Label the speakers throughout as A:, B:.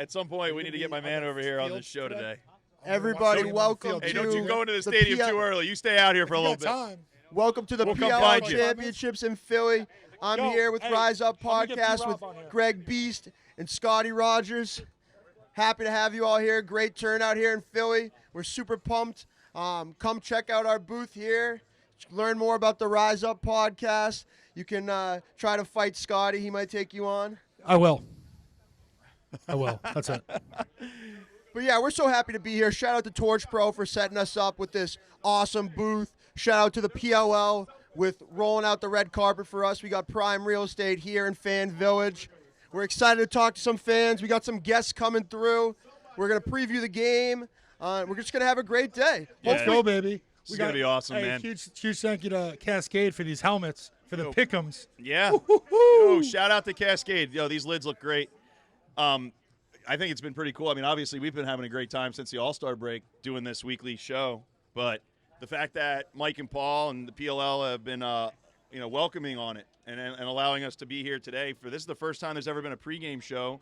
A: At some point, we need to get my man over here on this show today.
B: Everybody, welcome to
A: Hey, don't you go into the stadium too early. You stay out here for a little bit.
B: Welcome to the PLL Championships in Philly. I'm here with Rise Up Podcast with Greg Beast and Scotty Rogers. Happy to have you all here. Great turnout here in Philly. We're super pumped. Come check out our booth here. Learn more about the Rise Up Podcast. You can try to fight Scotty. He might take you on.
C: I will. That's it.
B: But yeah, we're so happy to be here. Shout out to TorchPro for setting us up with this awesome booth. Shout out to the PLL with rolling out the red carpet for us. We got prime real estate here in Fan Village. We're excited to talk to some fans. We got some guests coming through. We're going to preview the game. We're just going to have a great day.
C: Yeah. Let's go, baby.
A: It's going to be awesome,
C: hey,
A: man.
C: Huge thank you to Cascade for these helmets, for the pick'ems.
A: Yeah. Yo, shout out to Cascade. Yo, these lids look great. I think it's been pretty cool. I mean, obviously, we've been having a great time since the All-Star break doing this weekly show. But the fact that Mike and Paul and the PLL have been, welcoming on it and allowing us to be here today for this is the first time there's ever been a pregame show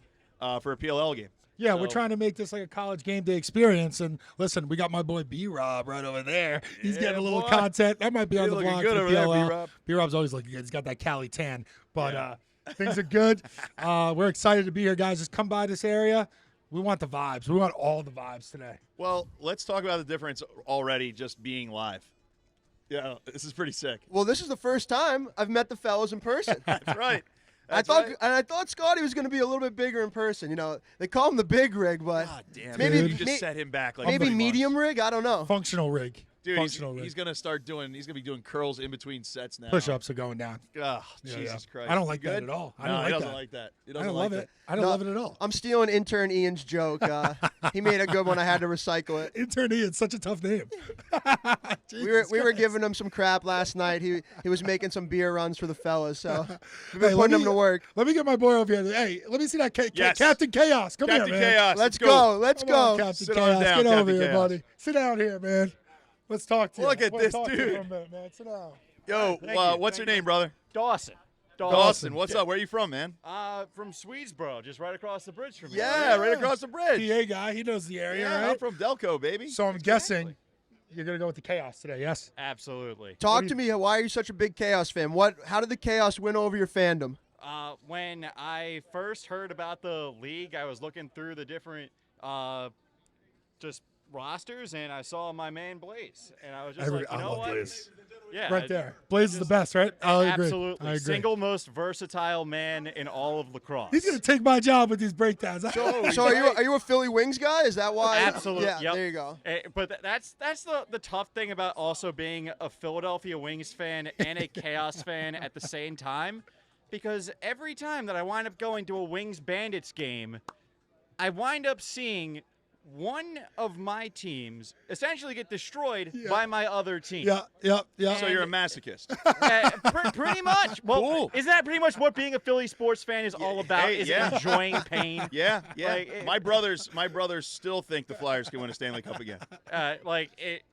A: for a PLL game.
C: Yeah, we're trying to make this like a college game day experience. And listen, we got my boy B-Rob right over there. He's getting a little content. That might be on the vlog for PLL. B-Rob's always looking good. He's got that Cali tan. But things are good. We're excited to be here, guys. Just come by this area. We want the vibes. We want all the vibes today.
A: Well, let's talk about the difference already just being live. Yeah, this is pretty sick.
B: Well, this is the first time I've met the fellas in person.
A: That's right.
B: I thought Scotty was going to be a little bit bigger in person. You know, they call him the big rig, but
A: God damn,
B: maybe
A: you just set him back. Like
B: maybe medium rig. I don't know.
C: Functional rig.
A: Dude, he's going to be doing curls in between sets now.
C: Push-ups are going down.
A: Oh, Jesus Christ.
C: I don't like that at all.
A: He doesn't like that.
C: I don't love it. I don't love it at all.
B: I'm stealing intern Ian's joke. He made a good one. I had to recycle it.
C: Intern Ian, such a tough name.
B: we were giving him some crap last night. He was making some beer runs for the fellas, so we've been putting him to work.
C: Let me get my boy over here. Hey, let me see that Captain Chaos. Come here, man.
A: Captain Chaos.
B: Let's go. Let's go.
C: Captain
A: Sit
C: Chaos.
A: on down,
C: Get over
A: Captain
C: here,
A: Chaos.
C: buddy. Sit down here, man. Let's talk to you.
A: Look at this
C: talk to you
A: dude.
C: for a minute, man. Sit down.
A: Yo, what's your name, brother?
D: Dawson.
A: Dawson. What's up? Where are you from, man?
D: From Swedesboro, just right across the bridge from me.
A: Yeah, right across the bridge.
C: PA guy. He knows the area,
A: Yeah,
C: right?
A: I'm from Delco, baby.
C: So I'm guessing you're going to go with the Chaos today, yes?
D: Absolutely.
B: Talk to me. Why are you such a big Chaos fan? How did the Chaos win over your fandom?
D: When I first heard about the league, I was looking through the different just rosters, and I saw my man Blaze, and I was just like, you know what?
C: Blaze.
D: Yeah,
C: Right there. Blaze is the best, right? I agree.
D: Absolutely.
C: I agree.
D: Single most versatile man in all of lacrosse.
C: He's going to take my job with these breakdowns.
B: So are you a Philly Wings guy? Is that why?
D: Absolutely.
B: Yeah,
D: Yep.
B: there you go.
D: But that's the tough thing about also being a Philadelphia Wings fan and a Chaos fan at the same time, because every time that I wind up going to a Wings Bandits game, I wind up seeing one of my teams essentially get destroyed by my other team.
C: Yeah.
A: So you're a masochist.
D: Pretty much. Well,
A: Cool.
D: Isn't that pretty much what being a Philly sports fan is all about? Is enjoying pain?
A: Yeah.
D: Like,
A: my brothers still think the Flyers can win a Stanley Cup again.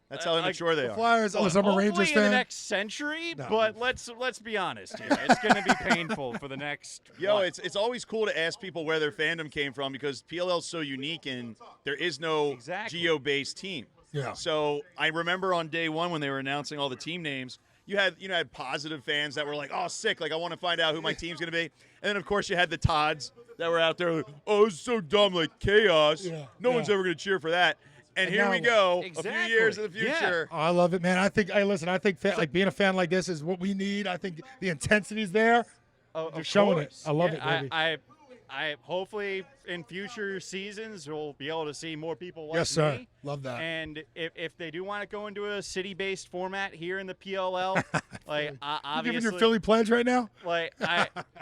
A: That's how immature they are.
C: Flyers. I'm a Rangers
D: Hopefully
C: fan.
D: in the next century, but let's be honest here. It's going to be painful for the next.
A: It's always cool to ask people where their fandom came from because PLL is so unique and there is no geo-based team.
C: Yeah.
A: So I remember on day one when they were announcing all the team names, you had positive fans that were like, oh, sick, like I want to find out who my team's going to be. And then, of course, you had the Todds that were out there like, oh, it's so dumb, like chaos. No one's ever going to cheer for that. And here we go, a few years in the future.
C: Oh, I love it, man. I think like being a fan like this is what we need. I think the intensity's there. They're showing it. I love it, baby.
D: I hopefully in future seasons we'll be able to see more people like
C: yes, sir.
D: me.
C: Love that.
D: And if they do want to go into a city-based format here in the PLL, like obviously,
C: you giving your Philly pledge right now?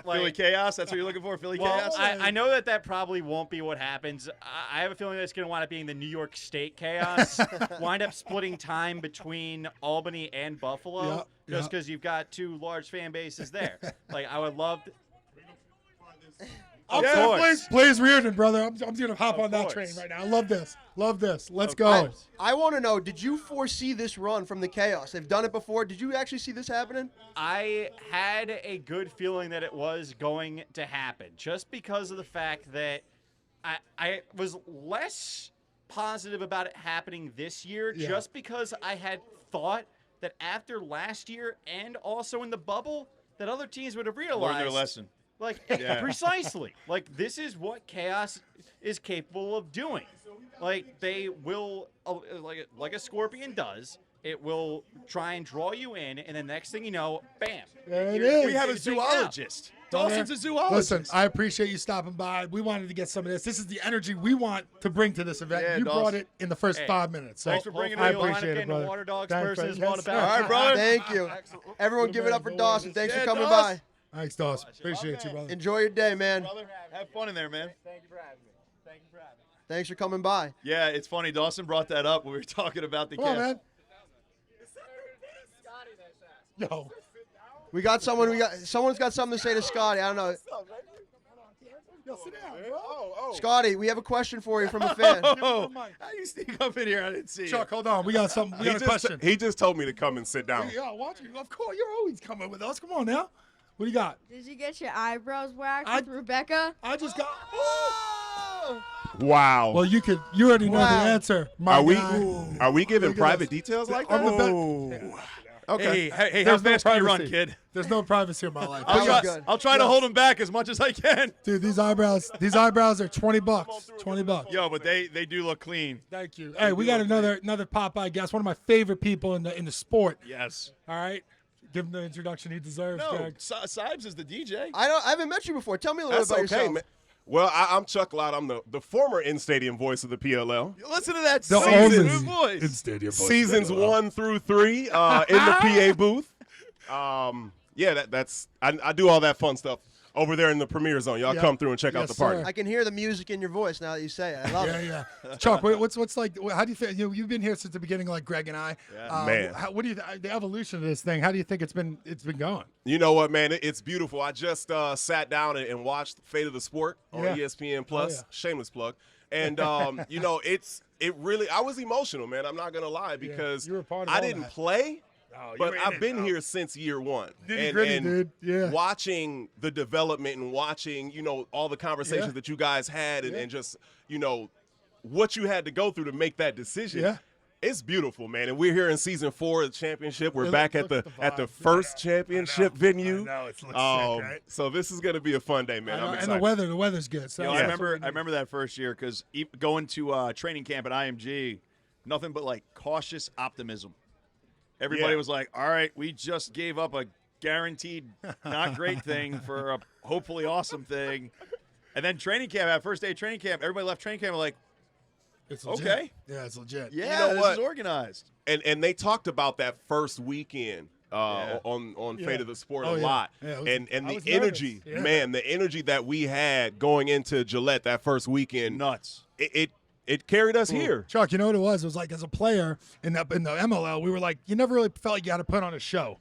A: Philly Chaos. That's what you're looking for, Philly Chaos.
D: I know that probably won't be what happens. I have a feeling that it's going to wind up being the New York State Chaos. Wind up splitting time between Albany and Buffalo, just because you've got two large fan bases there. Like I would love.
C: Blaze Riorden, brother. I'm going to hop on that train right now. I love this. Let's go.
B: I want to know, did you foresee this run from the Chaos? They've done it before. Did you actually see this happening?
D: I had a good feeling that it was going to happen just because of the fact that I was less positive about it happening this year just because I had thought that after last year and also in the bubble that other teams would have realized.
A: Learned their lesson.
D: Like, precisely. Like, this is what Chaos is capable of doing. Like, they will, like a scorpion does, it will try and draw you in, and the next thing you know, bam.
C: There it is.
A: We have a zoologist. Dawson's a zoologist.
C: Listen, I appreciate you stopping by. We wanted to get some of this. This is the energy we want to bring to this event.
A: Yeah,
C: you
A: Dawson.
C: brought it in the first 5 minutes. So
A: Thanks for bringing it.
C: I
A: in.
C: appreciate it, brother.
D: Waterdogs
C: Thanks,
D: person is
C: brother.
D: what
C: Yes,
D: about.
A: All right, brother.
B: Thank you. Everyone give it up for Dawson. Thanks for coming
A: Dawson.
B: by.
C: Thanks, Dawson. Appreciate you, brother.
B: Enjoy your day, man.
A: Brother, have fun in there, man.
D: Thank you for having me. Thank you for having me.
B: Thanks for coming by.
A: Yeah, it's funny. Dawson brought that up when we were talking about the
C: Come on,
A: cast.
C: man. Yo.
B: We got someone. Someone's got something to say to Scotty. I don't know.
C: Yo, sit down,
B: Scotty, we have a question for you from a fan.
A: Oh, how you sneak up in here? I didn't see
C: Chuck,
A: you.
C: hold on. We got something. We got a question.
E: He just told me to come and sit down.
C: Yeah, watch you. Of course, you're always coming with us. Come on now. What do you got?
F: Did you get your eyebrows waxed
C: I-
F: with Rebecca?
C: I just got.
E: Wow.
C: Well, you already know
B: Wow.
C: the answer. My
E: are we
C: guy.
E: giving
C: Look at
E: private
C: us.
E: details like
C: I'm
E: that?
C: the best.
E: Okay.
A: Hey, how
C: There's no
A: fast can you run,
C: privacy.
A: kid?
C: There's no privacy in my life.
B: That was
C: But
B: good.
A: I'll try to hold him back as much as I can.
C: dude, these eyebrows are $20. $20.
A: Yo, but they do look clean.
C: Thank you. Hey, we got another Popeye guest, one of my favorite people in the sport.
A: Yes.
C: All right, give him the introduction he deserves.
A: No,
C: Greg.
A: Sibes is the DJ.
B: I haven't met you before. Tell me a little
E: That's
B: bit about
E: okay,
B: yourself.
E: man. Well, I'm Chuck Lott. I'm the former in-stadium voice of the PLL.
A: Listen to that
C: The
A: seasoned
C: only
A: voice.
C: in stadium voice.
E: Seasons 1 through 3 in the PA booth. Yeah, that's I do all that fun stuff over there in the Premier Zone. Y'all
C: Yeah.
E: come through and check out
C: Yes,
E: the party.
C: sir.
B: I can hear the music in your voice now that you say it. I love it.
C: Yeah. Chuck, what's like? How do you think? You've been here since the beginning, like Greg and I.
A: Yeah.
E: Man.
C: what do you? The evolution of this thing. How do you think it's been going?
E: You know what, man? It's beautiful. I just sat down and watched Fate of the Sport on
C: Yeah.
E: ESPN Plus.
C: Oh, yeah.
E: Shameless plug. And you know, it really. I was emotional, man. I'm not gonna lie because
C: you were part of
E: I
C: all
E: didn't
C: that.
E: play.
C: Oh,
E: But I've been here since year one.
C: Nitty-gritty, dude. Yeah.
E: Watching the development and watching, you know, all the conversations
C: Yeah.
E: that you guys had and,
C: Yeah.
E: and just, you know, what you had to go through to make that decision.
C: Yeah.
E: It's beautiful, man. And we're here in season 4 of the championship. We're
C: It
E: back
C: looks
E: at
C: the
E: the
C: vibe.
E: first
C: I know.
E: championship venue.
C: I know, it looks sick, right?
E: So this is gonna be a fun day, man. I'm
C: and
E: excited.
C: the weather's good. So
A: Yo,
C: that's
A: I
C: what we need.
A: remember that first year because going to training camp at IMG, nothing but like cautious optimism. Everybody
E: Yeah.
A: was like, "All right, we just gave up a guaranteed not great thing for a hopefully awesome thing," and then training camp, that first day of training camp, everybody left training camp like,
C: It's legit.
A: okay.
C: Yeah, it's legit.
A: "Yeah,
E: know
A: this
E: what?
A: is organized."
E: And they talked about that first weekend
A: Yeah.
E: on
C: Yeah.
E: Fate of the Sport
C: Oh,
E: a
C: yeah.
E: lot.
C: Yeah, it was-
E: and
C: I
E: the
C: was
E: energy,
C: nervous. Yeah.
E: man, the energy that we had going into Gillette that first weekend,
A: Nuts.
E: it carried us here.
C: Chuck, you know what it was? It was like as a player in the MLL, we were like, you never really felt like you had to put on a show,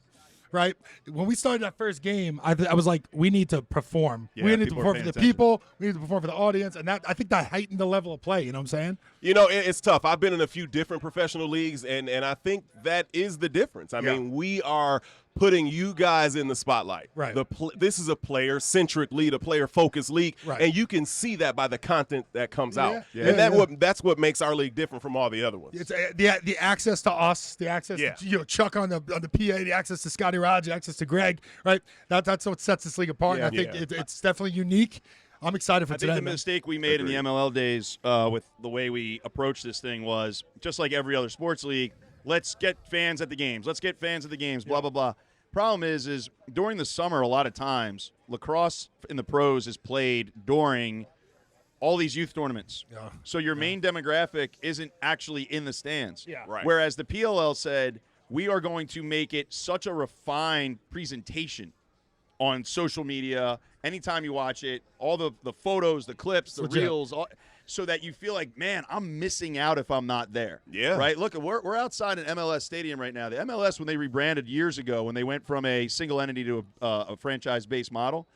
C: right? When we started that first game, I was like, we need to perform.
A: Yeah,
C: we need to
A: people were
C: perform for
A: paying
C: the
A: attention.
C: people. We need to perform for the audience, and I think that heightened the level of play. You know what I'm saying?
E: You know, it's tough. I've been in a few different professional leagues, and I think that is the difference. I mean, we are putting you guys in the spotlight.
C: Right.
E: This is a player-centric league, a player-focused league,
C: Right.
E: and you can see that by the content that comes out.
C: Yeah,
E: And
C: yeah.
E: that's what makes our league different from all the other ones.
C: It's the access to us, the access
E: Yeah.
C: to Chuck on the PA, the access to Scotty Raj, the access to Greg, right? That's what sets this league apart. And I think
E: Yeah.
C: it's definitely unique. I'm excited for
A: I
C: today.
A: think the
C: man.
A: mistake we made in the MLL days with the way we approached this thing was just like every other sports league. Let's get fans at the games. Let's get fans at the games. Blah blah blah. Problem is during the summer, a lot of times lacrosse in the pros is played during all these youth tournaments.
C: Yeah.
A: So your main demographic isn't actually in the stands.
C: Yeah.
E: Right.
A: Whereas the PLL said we are going to make it such a refined presentation on social media. Anytime you watch it, all the photos, the clips, the
C: Legit.
A: reels, so that you feel like, man, I'm missing out if I'm not there.
E: Yeah.
A: Right? Look, we're outside an MLS stadium right now. The MLS, when they rebranded years ago, when they went from a single entity to a franchise-based model,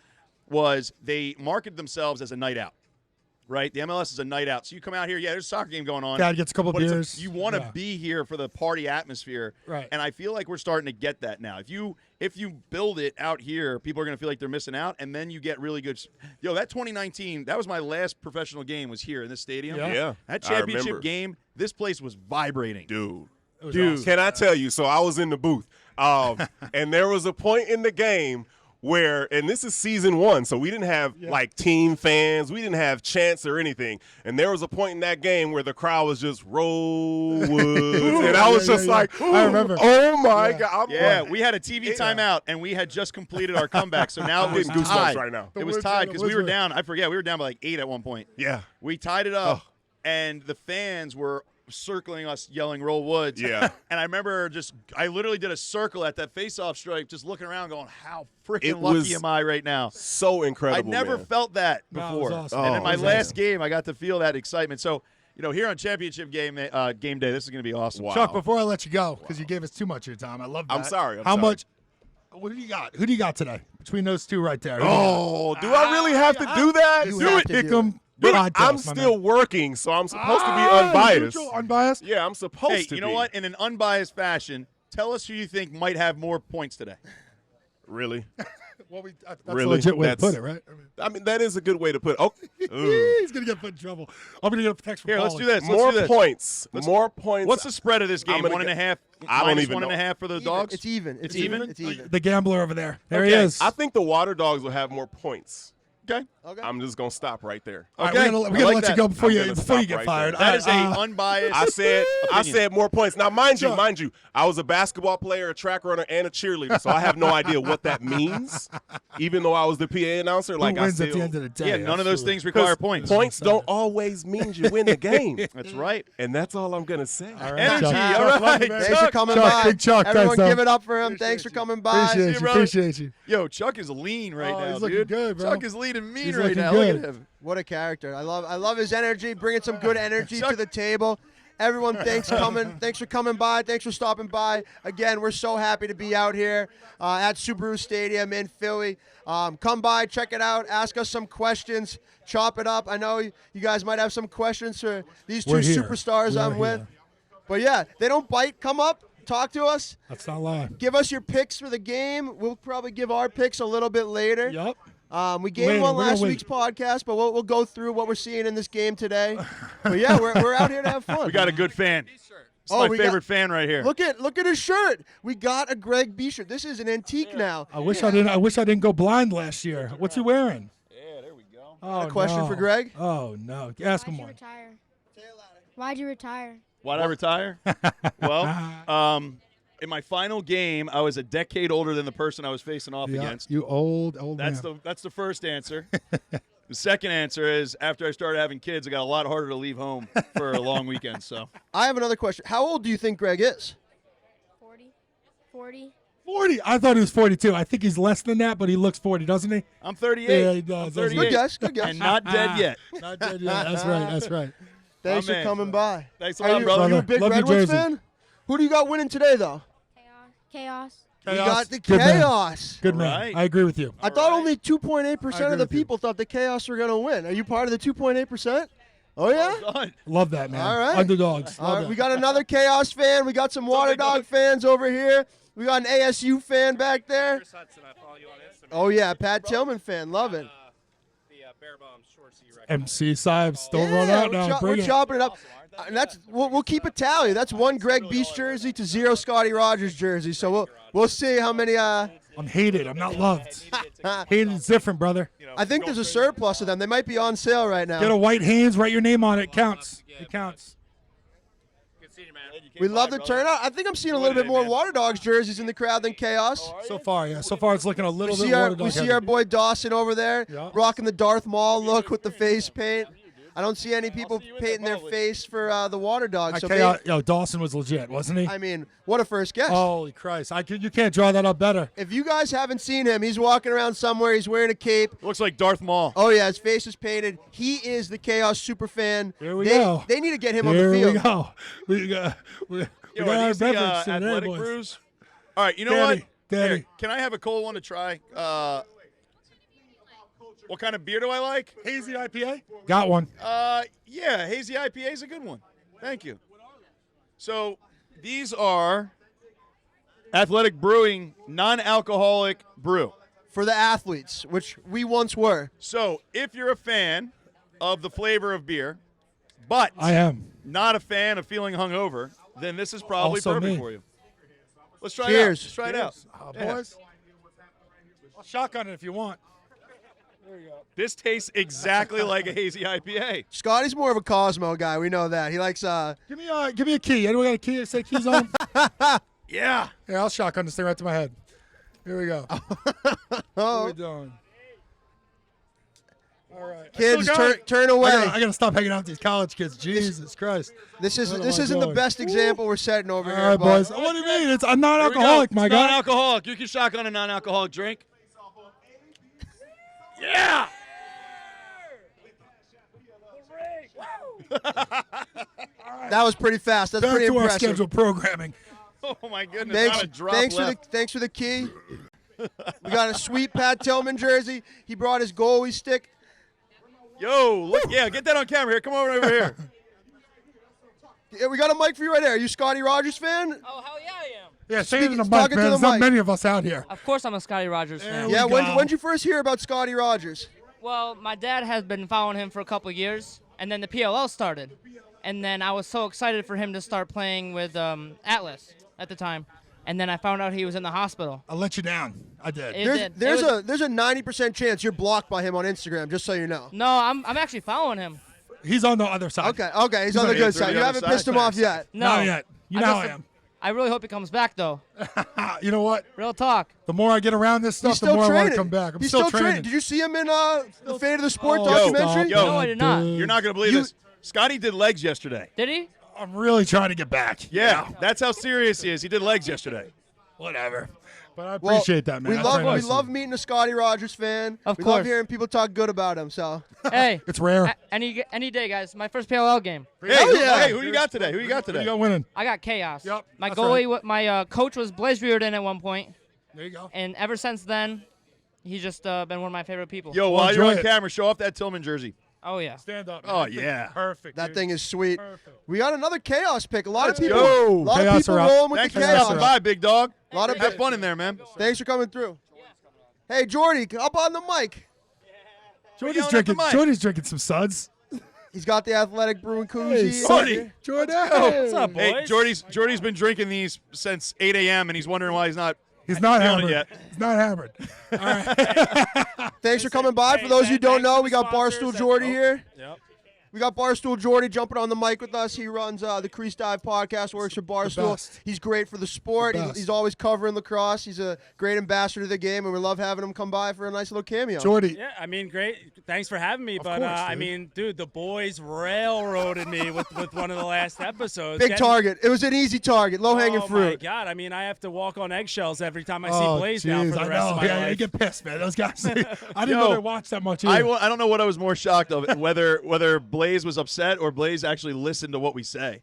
A: was they marketed themselves as a night out. right? The MLS is a night out. So you come out here, there's a soccer game going on.
C: Dad gets a couple
A: but
C: beers.
A: You want to be here for the party atmosphere.
C: Right.
A: And I feel like we're starting to get that now. If you build it out here, people are going to feel like they're missing out, and then you get really good. That 2019, that was my last professional game was here in this stadium.
E: Yeah.
A: That championship game, this place was vibrating.
E: Dude.
C: Awesome.
E: Can I tell you? So I was in the booth, and there was a point in the game where, and this is season 1, so we didn't have like team fans, we didn't have chants or anything, and there was a point in that game where the crowd was just roll Woods, and I was just like,
C: I remember.
E: Oh my God!
A: We had a TV timeout, and we had just completed our comeback, so now it was
E: goosebumps
A: tied.
E: right now.
A: It was tied because we were down. I forget, we were down by like 8 at one point.
E: Yeah,
A: we tied it up, and the fans were circling us yelling roll Woods.
E: Yeah.
A: And I remember I literally did a circle at that face-off strike just looking around going, how freaking lucky am I right now?
E: So incredible.
A: I never felt that before.
C: No, it was awesome.
A: And in my last game, I got to feel that excitement. So, here on championship game day, this is going to be awesome.
E: Wow.
C: Chuck, before I let you go, because you gave us too much of your time, I love that.
E: I'm sorry.
C: How much? What do you got? Who do you got today? Between those two right there.
E: Do I really have to do that?
B: You have to
C: Pick
B: do it.
C: them.
E: But I'm still working, so I'm supposed to be unbiased.
C: Neutral, unbiased?
E: Yeah, I'm supposed to be.
A: You know what? In an unbiased fashion, tell us who you think might have more points today.
E: Really?
C: Well, that's
E: Really?
C: a legit way to put it, right?
E: I mean, that is a good way to put it. Oh,
C: He's going to get put in trouble. I'm going to get a text from
A: Here,
C: Paul.
A: let's do this.
E: more points. More points.
A: What's the spread of this game?
E: I'm gonna
A: 1.5?
E: I don't
A: minus
E: even
A: 1.5 for the dogs?
B: It's even.
A: It's even?
B: It's even.
C: The gambler over there. There he
A: Okay.
C: is.
E: I think the Waterdogs will have more points.
A: Okay.
E: I'm just going to stop right there.
C: All right,
A: Okay.
C: we're
A: I
C: gonna
A: like
C: let you
A: that.
C: go before
E: I'm
C: you
E: gonna
C: get
E: stop right
C: fired.
E: there.
A: That is
C: All right,
A: a unbiased
E: I said more points. Now, mind
C: Sure.
E: you, I was a basketball player, a track runner, and a cheerleader, so I have no idea what that means. Even though I was the PA announcer,
C: who
E: like I
C: wins
E: said,
C: at the end of the day?
A: Yeah, none of those things
E: 'cause
A: require points.
E: Points don't always mean you win the game.
A: That's right.
E: And that's all I'm going to say.
C: All right,
A: Energy.
C: Chuck.
A: All right.
B: Thanks for
A: Chuck.
B: coming
C: Chuck,
B: by.
C: big Chuck,
B: Everyone
C: thanks,
B: give
C: though.
B: it up for him. Thanks for coming by.
C: Appreciate you.
A: brother.
C: Appreciate you.
A: Yo, Chuck is lean right now,
C: He's looking
A: dude.
C: good, bro.
A: Chuck is lean and mean
C: He's
A: right
C: looking
A: now.
C: good.
A: Look at him.
B: What a character. I love his energy, bringing some good energy
A: Chuck-
B: to the table. Everyone, thanks for coming by. Thanks for stopping by. Again, we're so happy to be out here at Subaru Stadium in Philly. Come by, check it out, ask us some questions, chop it up. I know you guys might have some questions for these two
C: We're here.
B: superstars
C: We are
B: I'm with.
C: here.
B: But yeah, they don't bite. Come up, talk to us.
C: That's not lying.
B: Give us your picks for the game. We'll probably give our picks a little bit later.
C: Yup.
B: We gave
C: Wait,
B: one
C: we're gonna
B: last
C: wait.
B: week's podcast, but we'll go through what we're seeing in this game today. But yeah, we're out here to have fun.
A: We got a good fan. It's
B: Oh,
A: my
B: we
A: favorite fan right here.
B: Look at his shirt. We got a Greg B shirt. This is an antique now.
C: I wish I didn't go blind last year. What's he wearing?
A: Yeah, there we go.
C: Oh,
B: A question
C: no.
B: for Greg?
C: Oh no. Ask him
F: Why'd you
C: one.
F: retire? Why'd you retire?
A: Why'd I retire? Well, in my final game, I was a decade older than the person I was facing off
C: Yeah,
A: against.
C: you old
A: That's
C: man.
A: the first answer. The second answer is after I started having kids, it got a lot harder to leave home for a long weekend. So
B: I have another question. How old do you think Greg is?
F: 40? 40?
C: 40. I thought he was 42. I think he's less than that, but he looks 40, doesn't he?
A: I'm 38.
C: Yeah, he does,
A: I'm
C: doesn't he?
A: 38.
B: Good guess. Good guess.
A: And not dead yet.
C: Not dead yet. That's right. That's right.
B: Thanks
A: My
B: for
A: man.
B: coming by.
A: Thanks a
B: Are
A: lot,
B: you,
A: brother.
B: Are you a big
C: Love your
B: Redwoods
C: jersey.
B: fan? Who do you got winning today, though?
F: Chaos.
B: We got the
C: Good man.
B: Chaos.
C: Good man.
A: Right.
C: I agree with you.
B: I thought
A: right.
B: only 2.8%
C: I
B: of
C: agree
B: the
C: with you.
B: people thought the Chaos were going to win. Are you part of the 2.8%? Oh, yeah?
A: Well done.
C: Love that, man.
B: All right.
C: Underdogs.
B: All
C: Love
B: right,
C: that.
B: we got another Chaos fan. We got some Water Dog fans over here. We got an ASU fan back there.
G: Chris Hudson, I follow you on Instagram.
B: Oh, yeah, Pat Tillman fan. Love it.
G: The Bear Bomb short C record.
C: MC Sibes. Don't run
B: Yeah,
C: out now.
B: we're
C: Bring it.
B: chopping it up. And that's we'll keep a tally. That's one Greg Beast jersey to 0 Scotty Rogers jersey. So we'll see how many.
C: I'm hated. I'm not loved. Hated is different, brother.
B: I think there's a surplus of them. They might be on sale right now.
C: Get a white hands. Write your name on it. Counts. It counts.
G: Good seeing you, man.
B: We love the turnout. I think I'm seeing a little bit more Water Dogs jerseys in the crowd than Chaos.
C: So far, yeah. So far, it's looking a little
B: We
C: bit
B: see our,
C: Water Dog
B: we see
C: heavy.
B: our boy Dawson over there
C: Yeah.
B: rocking the Darth Maul look with the face paint. I don't see any people painting their face for the Water Dogs. So
C: Yo, Dawson was legit, wasn't he?
B: I mean, what a first guess.
C: Holy Christ. You can't draw that up better.
B: If you guys haven't seen him, he's walking around somewhere. He's wearing a cape.
A: Looks like Darth Maul.
B: Oh, yeah, his face is painted. He is the Chaos super fan.
C: Here we go.
B: They need to get him
C: Here
B: on the field.
C: we go. We got
A: Yo,
C: our
A: are these the
C: beverage today,
A: athletic
C: boys.
A: brews? All right, you know
C: Daddy,
A: what?
C: Daddy.
A: Here, can I have a cold one to try? What kind of beer do I like?
C: Hazy IPA? Got one.
A: Yeah, hazy IPA is a good one. Thank you. So these are Athletic Brewing non-alcoholic brew.
B: For the athletes, which we once were.
A: So if you're a fan of the flavor of beer, but
C: I am
A: not a fan of feeling hungover, then this is probably
C: Also
A: perfect
C: me.
A: for you. Let's try
B: Cheers.
A: it out. Let's try it out. Yeah.
C: boys. I'll shotgun it if you want. There you go.
A: This tastes exactly like a hazy IPA.
B: Scotty's more of a Cosmo guy. We know that. He likes
C: Give me a key. Anyone got a key? Say keys on.
A: Yeah.
C: Here, I'll shotgun this thing right to my head. Here we go. What are we doing? All right.
B: kids turn away.
C: I gotta stop hanging out with these college kids. Jesus Christ.
B: This
C: What am
B: isn't
C: I
B: the
C: doing?
B: best example we're setting over
C: All
B: here.
C: right,
B: but
C: boys. What do you mean? I'm non-alcoholic, my
A: It's
C: guy.
A: non-alcoholic. You can shotgun a non-alcoholic drink. Yeah.
B: That was pretty fast. That's
C: Back
B: pretty
C: to our
B: impressive.
C: scheduled programming.
A: Oh my goodness! Not a drop left.
B: Thanks for the key. We got a sweet Pat Tillman jersey. He brought his goalie stick.
A: Yo, look! Yeah, get that on camera here. Come over here.
B: Yeah, we got a mic for you right there. Are you Scotty Rogers fan?
H: Oh, hell yeah, I am.
C: Yeah, say it in the mic,
B: talking to
C: man.
B: the
C: There's not
B: mic.
C: many of us out here.
H: Of course I'm a Scotty Rogers fan.
C: Yeah,
B: Yeah.
C: we
B: When
C: go.
B: did you first hear about Scotty Rogers?
H: Well, my dad has been following him for a couple of years, and then the PLL started. And then I was so excited for him to start playing with Atlas at the time. And then I found out he was in the hospital.
C: I let you down. I did.
H: It
B: There's
H: did.
B: there's
H: It was-
B: a 90% chance you're blocked by him on Instagram. Just so you know.
H: No, I'm actually following him.
C: He's on the other side.
B: Okay. He's on the
A: on
B: good
A: the
B: side. You
A: other
B: haven't
A: side.
B: pissed him off yet.
H: No.
C: Not yet. You know how I am.
H: I really hope he comes back, though.
C: You know what?
H: Real talk.
C: The more I get around this stuff,
B: He's
C: the
B: still
C: more I want
B: training.
C: to come back. I'm
B: He's
C: still
B: training.
C: training.
B: Did you see him in the Fate of the Sport
C: Oh,
B: documentary?
C: stop.
H: No, I did not.
A: You're not gonna believe
B: You-
A: this. Scotty did legs yesterday.
H: Did he?
C: I'm really trying to get back.
A: Yeah, that's how serious he is. He did legs yesterday.
C: Whatever. But I
B: Well,
C: appreciate that, man.
B: We
C: That's
B: love
C: very nice.
B: meeting a Scotty Rogers fan.
H: Of
B: we love
H: course.
B: hearing people talk good about him. So
H: Hey.
C: It's rare.
H: Any day, guys. My first PLL game.
A: Hey,
B: yeah.
A: who you got today? Who you got
C: You
A: today?
C: got winning.
H: I got Chaos.
C: Yep,
H: My
C: that's
H: goalie, my coach was Blaze Riorden at one point.
C: There you go.
H: And ever since then, he's just been one of my favorite people.
A: Yo,
C: Well,
A: while you're
C: enjoy
A: on
C: it.
A: camera, show off that Tillman jersey.
H: Oh, yeah.
C: Stand up.
A: Oh,
C: man.
A: yeah.
C: Perfect.
B: that
C: dude.
B: thing is sweet.
C: Perfect.
B: We got another chaos pick. A lot
A: Let's
B: of people,
A: go.
B: a lot of
C: Chaos
B: people
C: are up.
B: rolling with
A: Thanks
B: the
A: for
B: chaos.
A: stopping by, big dog.
B: A lot of
A: Have fun in there, man.
B: Thanks for coming through. Hey, Jordy, up on the mic.
C: Jordy's
A: yelling at the
C: drinking.
A: mic.
C: Jordy's drinking some suds.
B: He's got the Athletic Brewing
C: Hey,
B: koozie.
A: Jordy.
C: Jordan.
G: What's up, boys?
A: Hey, Jordy's been drinking these since 8 a.m. and he's wondering why he's not.
C: He's not
A: feeling it
C: hammered.
A: yet.
C: He's not hammered. All right.
B: Thanks for coming by. For those of you who don't know, we got Barstool Jordie here.
G: Yep.
B: We got Barstool Jordy jumping on the mic with us. He runs the Crease Dive podcast, works for Barstool.
C: best.
B: He's great for the sport.
C: The
B: He's,
C: best.
B: he's always covering lacrosse. He's a great ambassador to the game, and we love having him come by for a nice little cameo.
C: Jordy.
G: Yeah, I mean, great. Thanks for having me. But
C: course,
G: I
C: dude.
G: mean, dude, the boys railroaded me with one of the last episodes.
B: Big
G: Getting-
B: target. It was an easy target, low-hanging
G: Oh my
B: fruit.
G: God! I mean, I have to walk on eggshells every time I
C: Oh,
G: see Blaze now for
C: jeez,
G: the
C: I
G: rest
C: know.
G: of my
C: Yeah,
G: life.
C: they get pissed, man. Those guys. I didn't
A: Yo,
C: know they watched that much
A: I
C: either.
A: don't know what I was more shocked of, whether Blaze was upset or Blaze actually listened to what we say.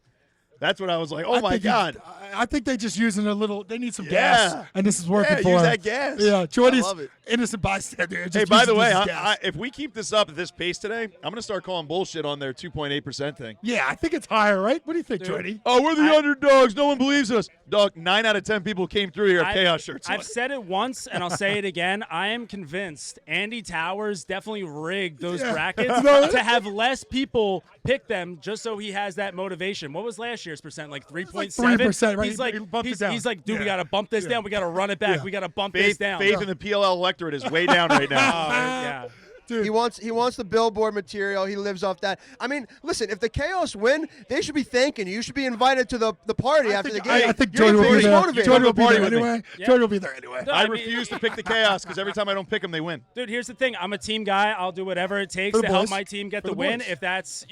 A: That's what I was like, oh
C: I
A: my
C: think
A: God.
C: I think they just using a little. They need some
A: Yeah.
C: gas, and this is working
A: Yeah,
C: for
A: use
C: them.
A: that gas.
C: Yeah, Jordy's
A: I love it.
C: innocent bystander. Just
A: Hey, by the
C: uses
A: way,
C: his gas.
A: if we keep this up at this pace today, I'm going to start calling bullshit on their 2.8% thing.
C: yeah, I think it's higher, right? What do you think,
G: Dude.
C: Jordy?
A: Oh, we're the underdogs. No one believes us. Dog, 9 out of 10 people came through here have Chaos shirts on.
G: I've said it once, and I'll say it again. I am convinced Andy Towers definitely rigged those
C: Yeah.
G: brackets
C: No.
G: to have less people pick them, just so he has that motivation. What was last year's percent? Like 3.7.
C: 3%, right?
G: He's like,
C: He bumped it down.
G: he's like, dude, we
C: Yeah.
G: got to bump this
C: Yeah.
G: down. We got to run it back.
C: Yeah.
G: We got to bump this
A: Faith,
G: down.
A: faith in the PLL electorate is way down right
G: Oh,
A: now.
G: yeah.
C: Dude,
B: He wants the billboard material. He lives off that. I mean, listen, if the Chaos win, they should be thanking you. You should be invited to the party after the game.
C: I think
B: You're
C: Jordy
B: the
C: will be
B: biggest
C: there.
B: motivator.
C: Jordy will be
A: Party
C: there
A: with me.
C: anyway.
G: Yeah.
C: Jordy will be there anyway.
G: No,
A: I
G: I mean-
A: refuse to pick the Chaos because every time I don't pick them, they win.
G: Dude, here's the thing. I'm a team guy. I'll do whatever it takes
C: For the
G: to help
C: boys.
G: my team get
C: For
G: the
C: the
G: win.
C: boys.
G: If that's,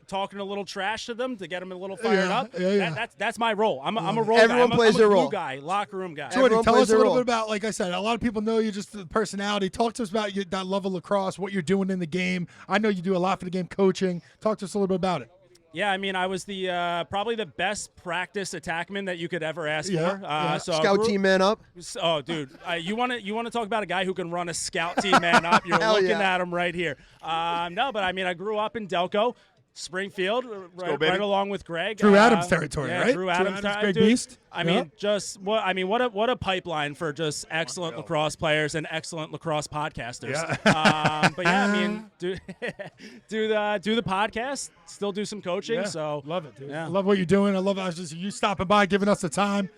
G: talking a little trash to them to get them a little fired
C: Yeah,
G: up,
C: yeah.
G: that's my role. I'm a role
B: Everyone
G: guy.
B: plays
G: I'm
B: their
G: a glue
B: role.
G: guy, locker room guy.
C: Jordy,
B: Everyone
C: tell
B: plays
C: us a
B: their
C: little
B: role.
C: bit about, like I said, a lot of people know you just the personality. Talk to us about that love of lacrosse, what you're doing in the game. I know you do a lot for the game, coaching. Talk to us a little bit about it.
G: Yeah, I mean, I was the probably the best practice attackman that you could ever ask for. So
B: Scout team man up.
G: Oh, dude, you want to talk about a guy who can run a scout team man up? You're looking at him right here. No, but I mean, I grew up in Delco, Springfield, right along with Greg.
C: Drew Adams territory, right?
G: Drew Adams,
C: Greg
G: dude,
C: Beast.
G: I mean, what a pipeline for just excellent lacrosse players and excellent lacrosse podcasters.
C: Yeah.
G: But yeah, I mean, do the podcast, still do some coaching.
C: Yeah.
G: So
C: love it, dude.
G: Yeah.
C: I love what you're doing. I love you stopping by, giving us the time.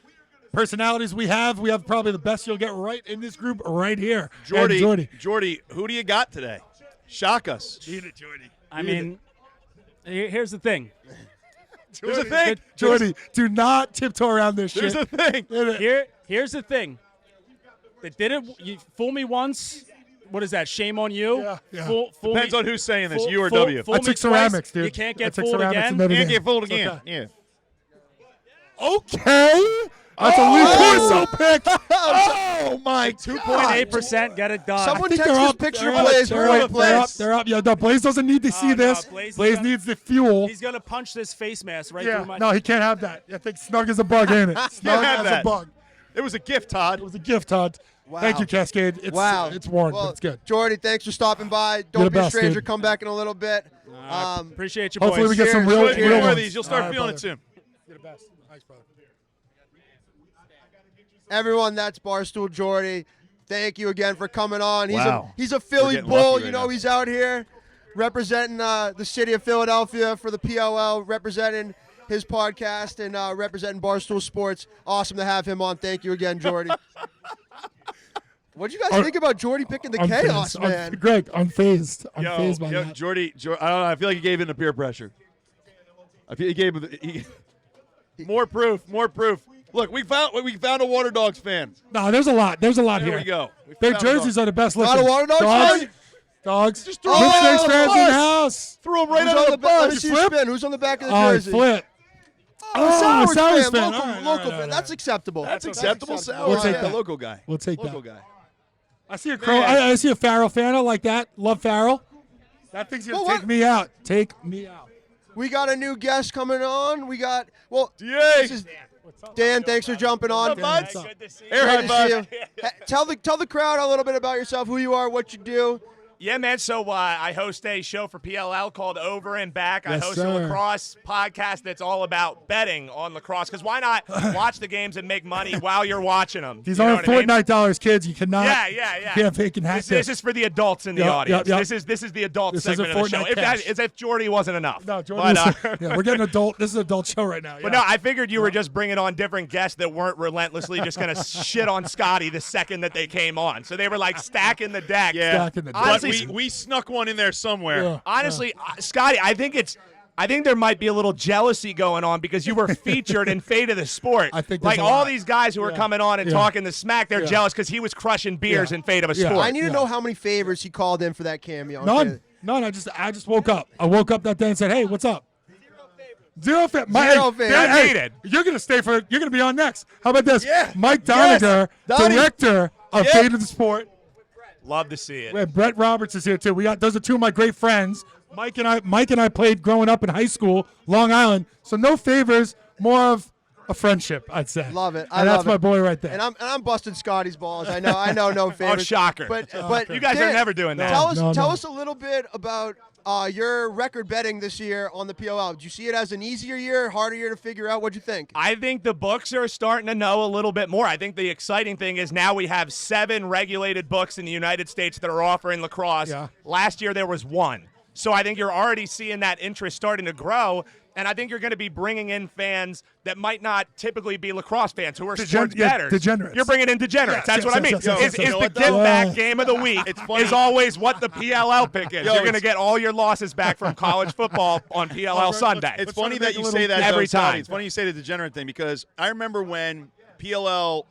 C: Personalities we have probably the best you'll get right in this group right here.
A: Jordy, who do you got today? Shock us.
C: Eat it, Jordy.
G: I mean, here's the thing.
A: There's a thing.
C: Jordy, do not tiptoe around this
A: There's
C: shit.
A: a thing.
G: Here's the thing. They did it. You fool me once. What is that? Shame on you.
C: Yeah.
G: Fool
A: Depends
G: me,
A: on who's saying this, you or W.
G: Fool
C: I
G: me
C: took
G: twice,
C: ceramics, dude.
G: You can't get
C: I took
G: fooled
C: ceramics
G: again.
C: and Notre
A: Can't
C: Dame.
A: get fooled
C: It's
A: again.
C: okay.
A: Yeah.
C: Okay. That's a Lee Corso pick. Oh, my
G: 2.8%. Get it done.
B: Someone
C: I think
B: text
C: they're
B: this
C: up.
B: picture
C: They're
B: of Blaze.
C: They're
B: Wait,
C: up.
B: Blaze.
C: They're up. Yeah, no, Blaze doesn't need to see
G: no,
C: this.
G: Blaze
C: Needs the fuel.
G: He's gonna punch this face mask right
C: Yeah,
G: through my.
C: no, he can't have that. I think snug as a bug, ain't it? Snug
A: have
C: as a
A: that.
C: bug.
A: It was a gift, Todd.
C: It was a gift, Todd.
B: Wow.
C: Thank you, Cascade. It's worn,
B: Well,
C: but it's good.
B: Jordy, thanks for stopping by.
C: You're
B: Don't
C: the
B: be a
C: best,
B: stranger.
C: dude.
B: Come back in a little bit.
G: Appreciate you,
C: Hopefully
G: boys.
C: we get some
B: Cheers.
C: real
B: Cheers.
A: Get
C: real
A: more of
C: ones.
A: these. You'll start
C: All right,
A: feeling
C: brother.
A: it soon.
C: You're the best. Thanks, brother.
B: Everyone, that's Barstool Jordy. Thank you again for coming on.
A: Wow.
B: He's a
A: We're
B: Philly
A: getting
B: bull.
A: lucky
B: You
A: right
B: know,
A: now.
B: he's out here representing the city of Philadelphia for the PLL, representing his podcast and representing Barstool Sports. Awesome to have him on. Thank you again, Jordy. What do you guys think about Jordy picking the Chaos, man?
C: Greg, unfazed. Unfazed by that.
A: Jordy, I don't know. I feel like he gave in to peer pressure. I feel he gave more proof. Look, we found a Waterdogs fan.
C: No, there's a lot. There's a lot
A: There
C: here.
A: we go.
C: Their jerseys are the best
B: Not
C: looking.
B: a Waterdogs
C: Dogs.
B: fan?
C: Dogs.
A: Just threw
C: Flip
A: him
C: Snakes
A: on the
C: fans in the
A: bus.
C: house.
A: Threw him right
B: Who's
A: under
B: on
A: the
B: the back? Let me
A: bus.
B: see you spin. Who's on the back of the
C: Oh,
B: jersey?
C: flip.
B: Sours
C: Sours
B: fan.
C: fan. All right,
B: Local
C: all
B: fan.
C: right.
B: That's acceptable.
A: That's acceptable.
C: We'll
A: Sour.
C: take
A: Yeah,
C: that.
A: local guy.
C: We'll take
A: local
C: that.
A: guy.
C: I see a crow. I see a Farrell fan. I like that. Love Farrell. That thing's gonna
B: Well,
C: take me out. Take me out.
B: We got a new guest coming on.
A: DA.
B: This is Dan. Thanks for jumping on.
C: What's up?
B: Great to see
A: Airhead
B: you. Tell the crowd a little bit about yourself, who you are, what you do.
I: Yeah, man. So I host a show for PLL called Over and Back.
C: Yes,
I: I host
C: sir.
I: a lacrosse podcast that's all about betting on lacrosse. Because why not watch the games and make money while you're watching them?
C: These
I: You know
C: aren't
I: what I mean?
C: Fortnite dollars, kids. You cannot.
I: Yeah.
C: You can't fake and hack
I: This is for the adults in the
C: Yep,
I: audience.
C: yep, yep.
I: This is the adult
C: This isn't
I: segment of the show.
C: Fortnite cash.
I: As if Jordy wasn't enough.
C: No, Jordan.
I: But,
C: Yeah, we're getting adult. This is an adult show right now.
I: But no, I figured you were just bringing on different guests that weren't relentlessly just going to shit on Scotty the second that they came on. So they were like stacking the deck.
A: Yeah.
C: Back in the day.
A: But
I: Honestly,
A: we snuck one in there somewhere.
C: Yeah.
I: Honestly, Scotty, I think there might be a little jealousy going on because you were featured in Fate of the Sport.
C: I think
I: like
C: there's a
I: all
C: lot.
I: these guys who are
C: Yeah.
I: coming on and
C: Yeah.
I: talking the smack, they're
C: Yeah.
I: jealous because he was crushing beers
C: Yeah.
I: in Fate of a
C: Yeah.
I: Sport.
B: I need to
C: Yeah.
B: know how many favors he called in for that cameo.
C: None. I just woke up. I woke up that day and said, "Hey, what's up?" Zero favors.
B: Zero favors.
I: Not needed.
C: You're gonna stay for. You're gonna be on next. How about this?
A: Yeah.
C: Mike
A: Yes.
C: Doniger,
A: Donnie.
C: director of
A: Yeah.
C: Fate of the Sport.
I: Love to see it.
C: And Brett Roberts is here too. Those are two of my great friends. Mike and I played growing up in high school, Long Island. So no favors, more of a friendship, I'd say.
B: Love it.
C: And that's my boy right there.
B: And I'm busting Scotty's balls. I know no favors.
I: Oh, shocker.
B: But
I: You guys are
B: Dan,
I: never doing that.
B: Tell us a little bit about your record betting this year on the PLL. Do you see it as an easier year, harder year to figure out? What'd you think?
I: I think the books are starting to know a little bit more. I think the exciting thing is now we have 7 regulated books in the United States that are offering lacrosse.
C: Yeah.
I: Last year there was 1. So I think you're already seeing that interest starting to grow. And I think you're going to be bringing in fans that might not typically be lacrosse fans who are sports bettors.
C: Degenerates.
I: You're bringing in degenerates. That's what I mean.
C: yes, yes,
I: Is
C: yes.
I: the
A: what,
I: give
A: though?
I: back game of the week is always what the PLL pick is.
A: Yo,
I: You're going to
A: it's-
I: get all your losses back from college football on PLL Sunday.
A: It's
C: Let's
A: funny
C: try to
A: that
C: make
A: you
C: a
A: say
C: little-
A: that
I: Every
A: though, Scotty.
I: time.
A: It's funny you say the degenerate thing because I remember when PLL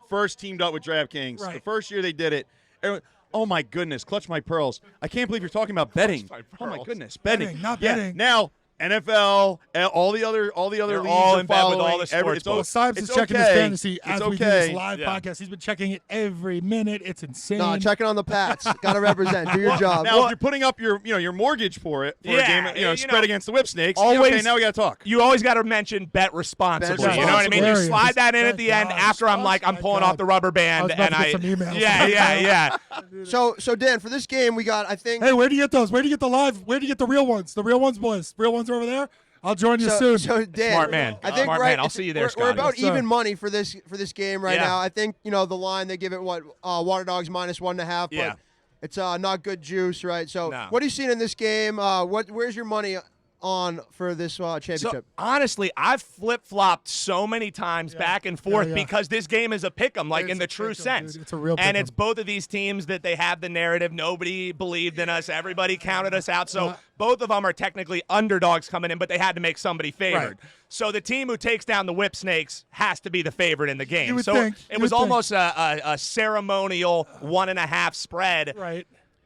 A: first teamed up with DraftKings.
C: Right.
A: The first year they did it, everyone, oh my goodness, clutch my pearls. I can't believe you're talking about betting. Oh my
I: pearls.
A: goodness, betting.
C: Betting, not
A: Yeah,
C: betting.
A: now NFL, all the other
I: They're
A: leagues
I: all
A: are
I: in bed with all
A: following
I: the sports
C: Well,
I: books.
C: Sibes is checking his fantasy as we do this live podcast. He's been checking it every minute. It's insane.
B: No, checking on the Pats. Got to represent. Do your job.
A: Now, if you're putting up your mortgage for it for a game, spread against the Whip Snakes.
I: Always,
A: okay, now we got to talk.
I: You always got to mention bet responsibly.
B: Bet
I: You know what I mean? You
C: responsibly.
I: slide that in at the end after I'm pulling off the rubber band,
C: and I some emails.
I: Yeah.
B: So Dan, for this game, we got, I think.
C: Hey, where do you get those? Where do you get the live? Where do you get the real ones? The real ones, boys. Real ones are over there. I'll join you soon.
B: So Dan,
I: Smart man.
B: I think
I: Smart man. I'll see you there,
B: we're
I: Scotty.
B: about
C: Yes, sir.
B: even money for this game right now. I think the line they give it Waterdogs -1.5,
I: Yeah.
B: but it's not good juice, right? So
I: No.
B: what are you seeing in this game? Where's your money on for this championship?
I: So, honestly, I've flip-flopped so many times back and forth because this game is a pick-em, like
C: It's
I: in the
C: a
I: true
C: pick 'em,
I: sense.
C: dude. It's a real
I: and
C: pick 'em.
I: it's both of these teams that they have the narrative. Nobody believed in us. Everybody counted us out. So both of them are technically underdogs coming in, but they had to make somebody favored.
C: Right.
I: So the team who takes down the Whip Snakes has to be the favorite in the game.
C: You would
I: So
C: think.
I: it
C: You
I: was
C: would think.
I: almost a ceremonial 1.5 spread.
C: Right.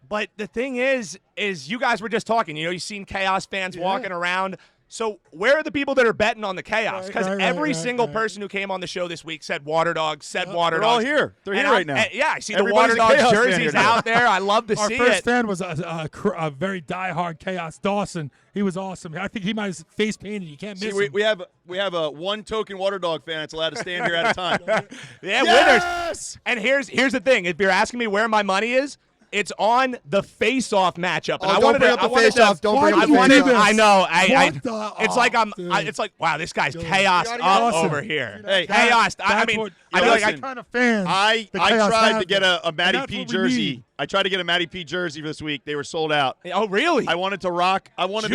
I: But the thing is you guys were just talking. You've seen Chaos fans walking around. So where are the people that are betting on the Chaos? Because every single person who came on the show this week said Waterdogs, Waterdogs.
A: They're all here. They're here right now.
I: I see
A: Everybody's
I: the
A: a
I: Waterdogs
A: Chaos fan
I: jerseys
A: here now.
I: out there. I love to
C: Our
I: see
C: first
I: it.
C: fan was a very diehard Chaos Dawson. He was awesome. I think he might have face painted. You can't miss
A: See,
C: him.
A: we have a one token water dog fan that's allowed to stand here at a time.
I: Winners. And here's the thing. If you're asking me where my money is, it's on the face-off matchup. And
B: don't bring up the face-off. Don't bring up the face-off.
I: I know.
C: It's
I: like it's like, wow, this guy's chaos up
C: awesome.
I: over here.
A: Hey,
I: chaos.
C: That's
I: I
C: what
A: kind
C: of fans.
A: I
C: the Chaos
A: tried
C: have
A: to get
C: them.
A: a Matty
C: And
A: P
C: that's what we
A: jersey.
C: need.
A: I tried to get a Matty P jersey for this week. They were sold out.
I: Oh, really?
A: I wanted to rock. I wanted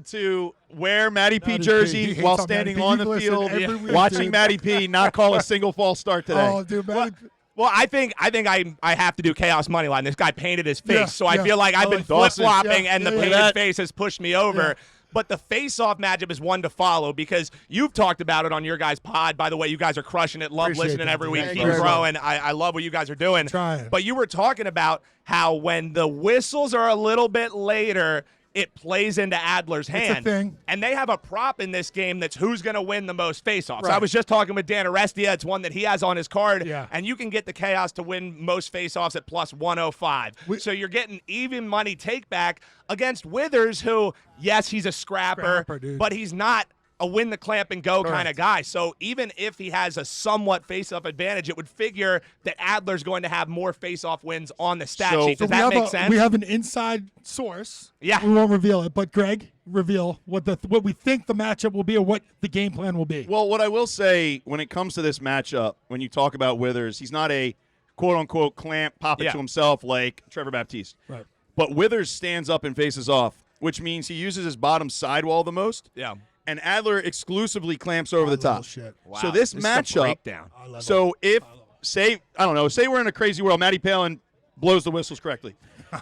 A: to wear Matty P
C: Matty P.
A: jersey
C: He hates
A: while
C: on
A: standing
C: Matty P.
A: on
C: You
A: the
C: listen
A: field,
C: every week,
A: watching
C: dude.
A: Matty P not call a single false start today.
C: Oh, dude, Matty P.
I: Well, I think I have to do Chaos money line. This guy painted his face,
C: Yeah,
I: so I
C: yeah.
I: feel like I've been
A: Dawson.
I: flip-flopping, and the
C: Yeah,
I: painted face has pushed me over.
C: Yeah.
I: But the face-off matchup is one to follow because you've talked about it on your guys' pod. By the way, you guys are crushing it. Love
C: Appreciate
I: listening
C: that,
I: every
C: dude.
I: week.
B: Thank
I: Keep
B: you very
I: growing. I love what you guys are doing.
C: Trying.
I: But you were talking about how when the whistles are a little bit later, it plays into Adler's hand.
C: thing.
I: And they have a prop in this game that's who's going to win the most face-offs.
C: Right.
I: I was just talking with Dan Arestia. It's one that he has on his card.
C: Yeah.
I: And you can get the Chaos to win most face-offs at plus 105. So you're getting even money take back against Withers, who, yes, he's a scrapper
C: Dude.
I: but he's not a win the clamp and go kind of guy. So even if he has a somewhat face-off advantage, it would figure that Adler's going to have more face-off wins on the stat sheet. Does that make sense?
C: We have an inside source.
I: Yeah.
C: We won't reveal it, but Greg, reveal what we think the matchup will be or what the game plan will be.
A: Well, what I will say when it comes to this matchup, when you talk about Withers, he's not a quote-unquote clamp, pop it to himself like Trevor Baptiste.
C: Right.
A: But Withers stands up and faces off, which means he uses his bottom sidewall the most.
I: Yeah.
A: And Adler exclusively clamps over the top.
C: Shit.
I: Wow.
A: So this
I: is a
A: matchup,
I: breakdown.
A: so if, say we're in a crazy world, Matty Palin blows the whistles correctly.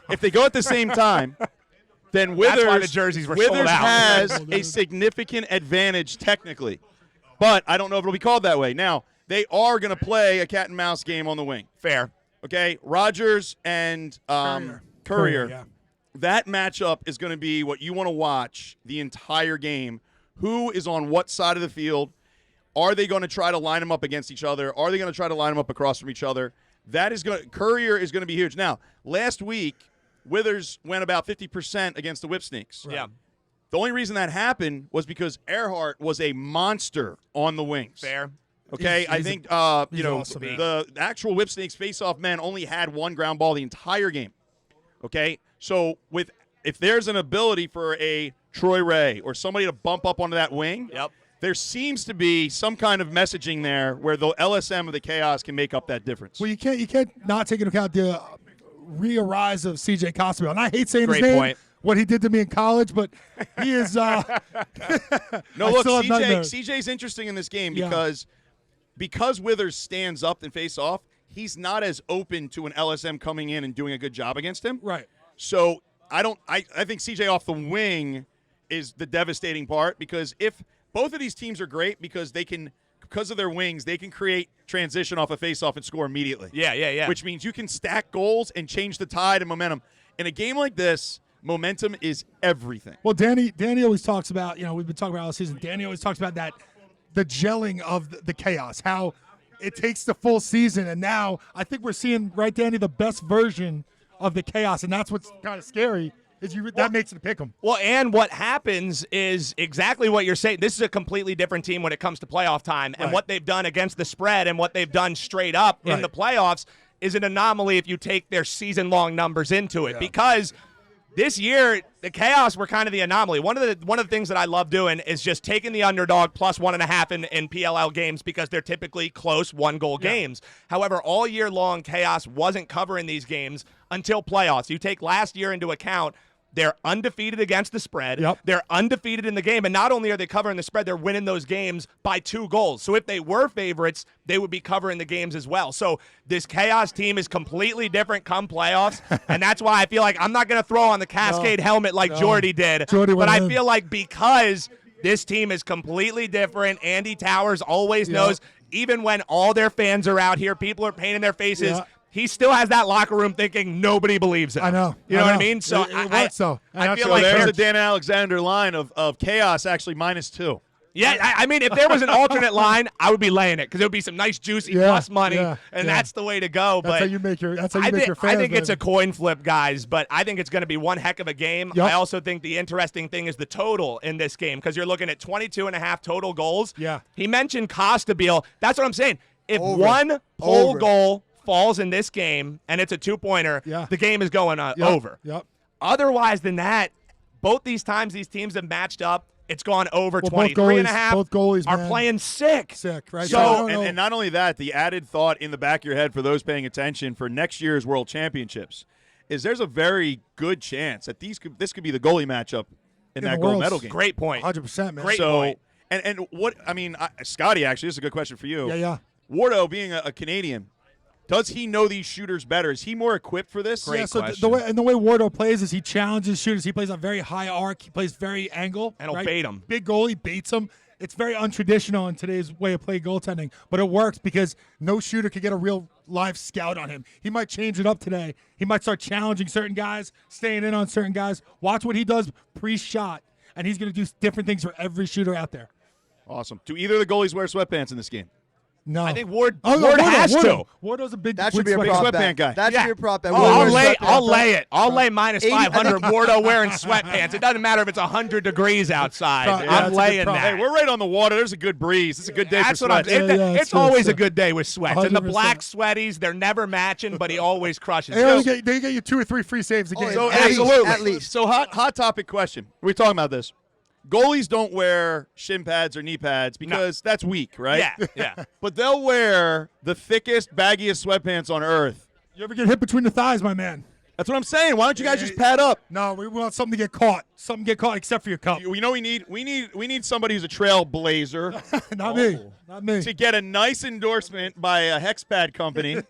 A: If they go at the same time, then
I: That's why the
A: Withers,
I: jerseys were sold
A: Withers
I: out.
A: has a significant advantage technically. But I don't know if it'll be called that way. Now, they are going to play a cat and mouse game on the wing.
I: Fair.
A: Okay? Rogers and Courier.
C: Yeah.
A: That matchup is going to be what you want to watch the entire game. Who is on what side of the field? Are they going to try to line them up against each other? Are they going to try to line them up across from each other? Courier is going to be huge. Now, last week, Withers went about 50% against the Whip Snakes.
I: Yeah.
A: The only reason that happened was because Earhart was a monster on the wings.
I: Fair.
A: Okay,
C: He's
A: I think
C: awesome.
A: the actual Whip Snakes face-off men only had one ground ball the entire game. Okay, so if there's an ability for a Troy Ray or somebody to bump up onto that wing, there seems to be some kind of messaging there where the LSM of the Chaos can make up that difference.
C: Well, you can't not take into account the re-arise of CJ Costabile. And I hate saying
I: Great
C: his name,
I: point.
C: what he did to me in college, but he is.
A: No,
C: I
A: look,
C: still have nightmares.
A: CJ's interesting in this game
C: Yeah.
A: because Withers stands up and face off. He's not as open to an LSM coming in and doing a good job against him.
C: Right.
A: So I think CJ off the wing is the devastating part because if both of these teams are great because of their wings, they can create transition off a face-off and score immediately.
I: Yeah.
A: Which means you can stack goals and change the tide and momentum. In a game like this, Momentum is everything.
C: Well, Danny always talks about, we've been talking about all season. Danny always talks about the gelling of the chaos, how it takes the full season. And now I think we're seeing, right, Danny, the best version of the chaos. And that's what's kind of scary. That makes it a pick 'em.
I: Well, and what happens is exactly what you're saying. This is a completely different team when it comes to playoff time. And what they've done against the spread and what they've done straight up in the playoffs is an anomaly if you take their season-long numbers into it. Because this year, the Chaos were kind of the anomaly. One of the things that I love doing is just taking the underdog plus 1.5 in PLL games because they're typically close one-goal games. However, all year long, Chaos wasn't covering these games until playoffs. You take last year into account, they're undefeated against the spread. They're undefeated in the game. And not only are they covering the spread, they're winning those games by 2 goals. So if they were favorites, they would be covering the games as well. So this Chaos team is completely different come playoffs. And that's why I feel like I'm not going to throw on the Cascade helmet like Jordy did. But I feel like because this team is completely different, Andy Towers always knows, even when all their fans are out here, people are painting their faces, he still has that locker room thinking nobody believes him.
C: I know.
I: You know what I mean? So I feel like
A: there's a Dan Alexander line of Chaos actually -2.
I: Yeah, I mean, if there was an alternate line, I would be laying it because it would be some nice juicy plus money, and that's the way to go.
C: That's
I: but
C: how you make your. That's how you
I: I
C: make
I: think,
C: your fans.
I: I think it's a coin flip, guys. But I think it's going to be one heck of a game. I also think the interesting thing is the total in this game because you're looking at 22.5 total goals.
C: Yeah.
I: He mentioned Costabile. That's what I'm saying. If one pole goal falls in this game and it's a 2-pointer, the game is going over. Otherwise than that, both these times these teams have matched up, it's gone over 23.5.
C: Both goalies
I: are playing sick.
C: Right?
A: So, and not only that, the added thought in the back of your head for those paying attention for next year's World Championships is there's a very good chance that this could be the goalie matchup in that gold medal game.
I: Great point.
C: 100%, man.
I: Great point.
A: And what, I mean, Scotty, actually, this is a good question for you.
C: Yeah.
A: Wardo being a Canadian, does he know these shooters better? Is he more equipped for this?
C: Great question. The way Wardo plays is he challenges shooters. He plays on very high arc. He plays very angle.
I: And he'll bait him.
C: Big goalie baits him. It's very untraditional in today's way of playing goaltending, but it works because no shooter could get a real live scout on him. He might change it up today. He might start challenging certain guys, staying in on certain guys. Watch what he does pre-shot, and he's going to do different things for every shooter out there.
A: Awesome. Do either of the goalies wear sweatpants in this game?
C: No.
I: I think Ward has to.
C: Wardo's a big
B: That should be a prop
A: sweatpant guy.
B: That should be a prop bet.
I: I'll lay it. I'll lay -500 Wardo wearing sweatpants. It doesn't matter if it's 100 degrees outside. I'm laying that.
A: Hey, we're right on the water. There's a good breeze. It's a good day for sweats.
I: It's always a good day with sweats.
C: 100%.
I: And the black sweaties, they're never matching, but he always crushes.
C: They get you 2 or 3 free saves a game.
A: So
B: Absolutely. At least.
A: So hot topic question. We're talking about this. Goalies don't wear shin pads or knee pads because that's weak, right?
I: Yeah.
A: But they'll wear the thickest, baggiest sweatpants on earth.
C: You ever get hit between the thighs, my man?
A: That's what I'm saying. Why don't you guys just pad up?
C: No, we want something to get caught. Something to get caught except for your cup.
A: You know we need somebody who's a trailblazer.
C: Not me.
A: To get a nice endorsement by a Hex pad company.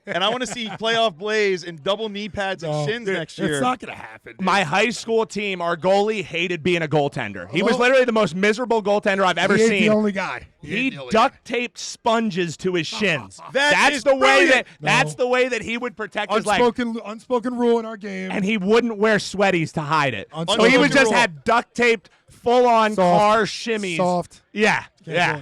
A: And I want to see playoff Blaze in double knee pads and shins next year.
C: It's not going to happen.
I: My high school team, our goalie hated being a goaltender. He was literally the most miserable goaltender I've ever seen.
C: The only guy.
I: He duct taped sponges to his shins.
A: That's
I: the way that he would protect his leg.
C: Unspoken rule in our game.
I: And he wouldn't wear sweaties to hide it. So
C: Unspoken
I: he would just
C: rule.
I: have duct taped, full on car shimmies.
C: Soft.
I: Yeah.
C: Yeah.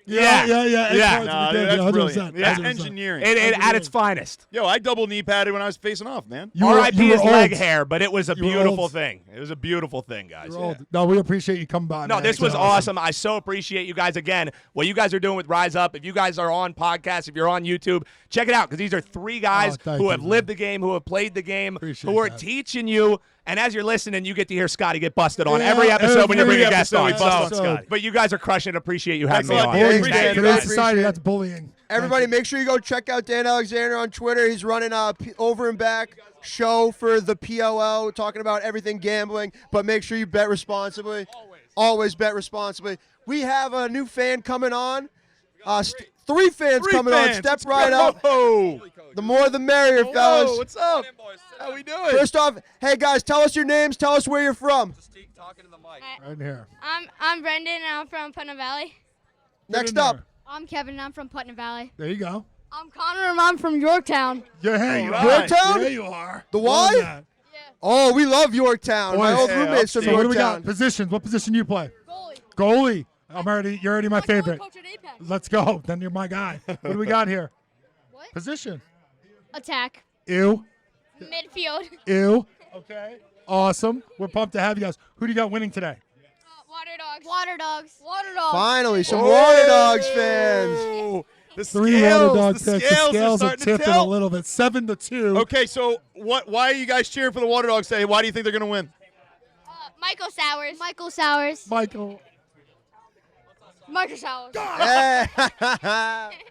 A: No, that's
C: 100%.
A: brilliant. That's
C: 100%.
A: engineering.
I: At its finest.
A: Yo, I double knee padded when I was facing off, man.
I: R.I.P. his
C: old.
I: leg hair, but it was a
C: You were
I: beautiful
C: old.
I: thing. It was a beautiful thing, guys.
C: You're old. No, we appreciate you coming by.
I: No,
C: man.
I: this
C: It's
I: was awesome. I so appreciate you guys again. What you guys are doing with Rise Up. If you guys are on podcasts, if you're on YouTube, check it out because these are 3 guys
C: thank
I: who
C: you,
I: have
C: man.
I: lived the game, who have played the game,
C: Appreciate
I: who are
C: that.
I: teaching you. And as you're listening, you get to hear Scotty get busted on every episode when you bring a guest
A: episode
I: on.
A: we bust on Scotty.
I: But you guys are crushing it. Appreciate you having me
A: Thanks a
I: on.
A: lot, Dan.
C: Bullying.
A: Appreciate it,
C: Today's
A: guys.
C: society, that's bullying.
B: Everybody, make sure you go check out Dan Alexander on Twitter. He's running a over and back show for the PLL, talking about everything gambling. But make sure you bet responsibly. Always bet responsibly. We have a new fan coming on. 3 fans coming on. Step right up. The more the merrier, fellas.
A: What's up? How we doing?
B: First off, hey guys, tell us your names. Tell us where you're from.
C: Right here.
F: I'm Brendan, and I'm from Putnam Valley.
B: Next up.
F: I'm Kevin, and I'm from Putnam Valley.
C: There you go.
F: I'm Connor, and I'm from Yorktown.
C: Yeah, hey, you
B: Yorktown?
C: There you are.
B: The Y?
C: Yeah.
B: Oh, we love Yorktown. My old roommate's from
C: So what do we
B: Yorktown.
C: got? Positions. What position you play?
F: Goalie.
C: Goalie. You're already my favorite.
F: Coach at Apex.
C: Let's go. Then you're my guy. What do we got here?
F: What?
C: Position.
F: Attack.
C: Ew.
F: Midfield.
C: Ew. Okay. Awesome. We're pumped to have you guys. Who do you got winning today?
F: Waterdogs. Waterdogs.
B: Finally, some Waterdogs fans.
E: The
C: 3
E: scales,
C: Waterdog
E: the
C: picks. The
E: scales
C: scales are
E: starting to
C: tipping a
E: tilt.
C: little bit. 7-2.
A: Okay, so why are you guys cheering for the Waterdogs today? Why do you think they're going to win?
F: Michael Sowers. Michael Sowers.
C: Michael.
F: Michael Sowers.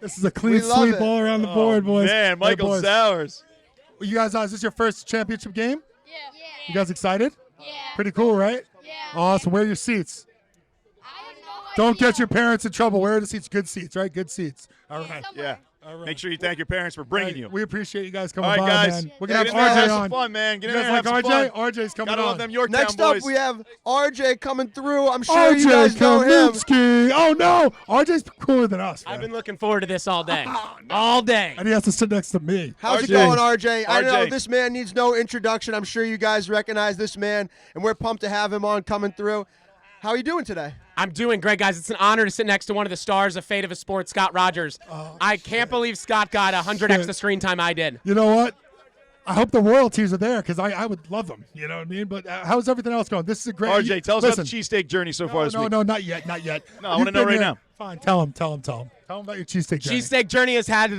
C: This is a clean
B: We love
C: sweep
B: it.
C: all around the board, boys.
A: Man,
C: Hey,
A: Michael
C: boys.
A: Sowers.
C: You guys, is this your first championship game?
F: Yeah.
C: You guys excited?
F: Yeah.
C: Pretty cool, right?
F: Yeah.
C: Awesome. Where are your seats? Don't get your parents in trouble. Where are the seats? Good seats, right? Good seats. All right.
A: Yeah.
C: All right.
A: Make sure you thank your parents for bringing
C: Hey,
A: you.
C: we appreciate you guys coming
A: All right,
C: by,
A: guys.
C: man. We're
A: Get
C: going
A: in
C: to
A: there,
C: have
A: have
C: RJ
A: some
C: on.
A: fun, man. Get
C: You
A: in
C: guys
A: there,
C: like
A: have some
C: RJ?
A: fun.
C: RJ's coming
A: Gotta
C: on.
A: love them Yorktown
B: Next
A: boys.
B: up, we have RJ coming through. I'm sure you
C: RJ
B: guys know him.
C: Kaminski. Oh, no. RJ's cooler than us, man.
J: I've been looking forward to this all day. All day.
C: And he has to sit next to me.
B: How's it
A: RJ.
B: going, RJ? I know
A: RJ.
B: this man needs no introduction. I'm sure you guys recognize this man, and we're pumped to have him on coming through. How are you doing today?
J: I'm doing great, guys. It's an honor to sit next to one of the stars of Fate of a Sport, Scott Rogers. I can't believe Scott got 100 extra screen time I did.
C: You know what? I hope the royalties are there because I would love them. You know what I mean? But how's everything else going? This is a great.
A: RJ, tell us
C: listen,
A: about the cheesesteak journey so far this week.
C: No, not yet. Not yet.
A: No, I wanna know right now.
C: Fine. Tell him. Tell him about your cheesesteak journey.
J: Cheesesteak journey has had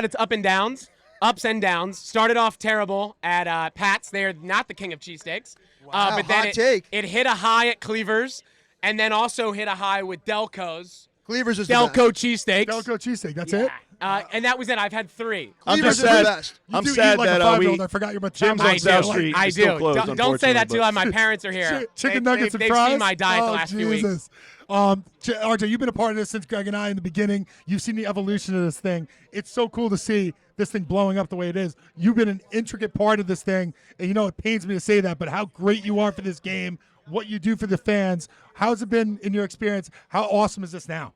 J: its ups and downs. Started off terrible at Pat's. They're not the king of cheesesteaks.
B: Wow,
J: but then
B: hot take.
J: it hit a high at Cleaver's, and then also hit a high with Delco's.
B: Cleavers is the
J: Delco
B: best.
J: cheesesteaks.
C: Delco cheesesteak. That's it.
J: And that was it. I've had 3.
A: I'm
B: Cleavers
A: just
B: is the
A: sad.
B: best.
C: You
A: I'm
C: do
A: sad
C: eat like
A: that
C: a 5-year-old.
A: we.
C: I forgot your
A: Jim's
C: metabolism.
A: on South Street.
J: I
A: is still
J: do.
A: closed,
J: Don't say that too
A: unfortunately,
J: loud. My parents are here.
C: Chicken
J: They-
C: nuggets and
J: they've
C: fries.
J: seen my diet the last few weeks.
C: Jesus. RJ, you've been a part of this since Greg and I in the beginning. You've seen the evolution of this thing. It's so cool to see this thing blowing up the way it is. You've been an intricate part of this thing, and you know it pains me to say that, but how great you are for this game, what you do for the fans. How's it been in your experience? How awesome is this now?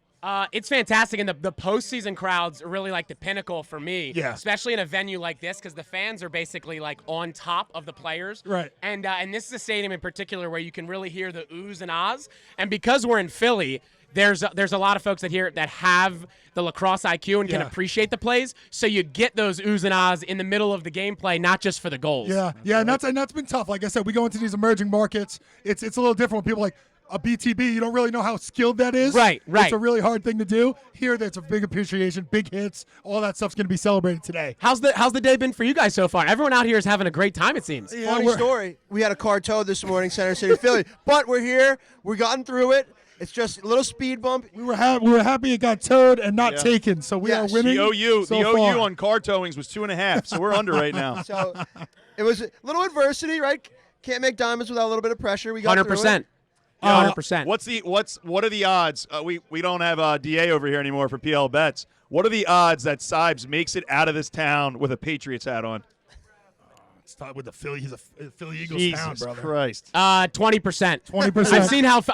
J: It's fantastic, and the postseason crowds are really like the pinnacle for me.
C: Yeah.
J: Especially in a venue like this, because the fans are basically like on top of the players.
C: Right.
J: And this is a stadium in particular where you can really hear the oohs and ahs. And because we're in Philly, there's a lot of folks that have the lacrosse IQ and can appreciate the plays. So you get those oohs and ahs in the middle of the gameplay, not just for the goals.
C: Yeah, and that's been tough. Like I said, we go into these emerging markets. It's a little different when people like a BTB. You don't really know how skilled that is.
J: Right.
C: It's a really hard thing to do. Here, there's a big appreciation, big hits. All that stuff's going to be celebrated today.
J: How's the day been for you guys so far? Everyone out here is having a great time, it seems.
C: Yeah,
B: Funny story. We had a car towed this morning, Center City, Philly. But we're here. We've gotten through it. It's just a little speed bump.
C: We were happy it got towed and not taken, so we are
B: Yes.
C: winning.
A: The OU,
C: so
A: the OU
C: far.
A: on car towings was 2.5, so we're under right now.
B: So it was a little adversity, right? Can't make diamonds without a little bit of pressure. We got through it.
J: 100%.
A: 100%. What are the odds? We don't have DA over here anymore for PL Bets. What are the odds that Sibes makes it out of this town with a Patriots hat on?
C: Start with the Philly. He's a Philly Eagles
A: Jesus
C: town, brother.
A: Christ.
J: 20%.
C: 20%.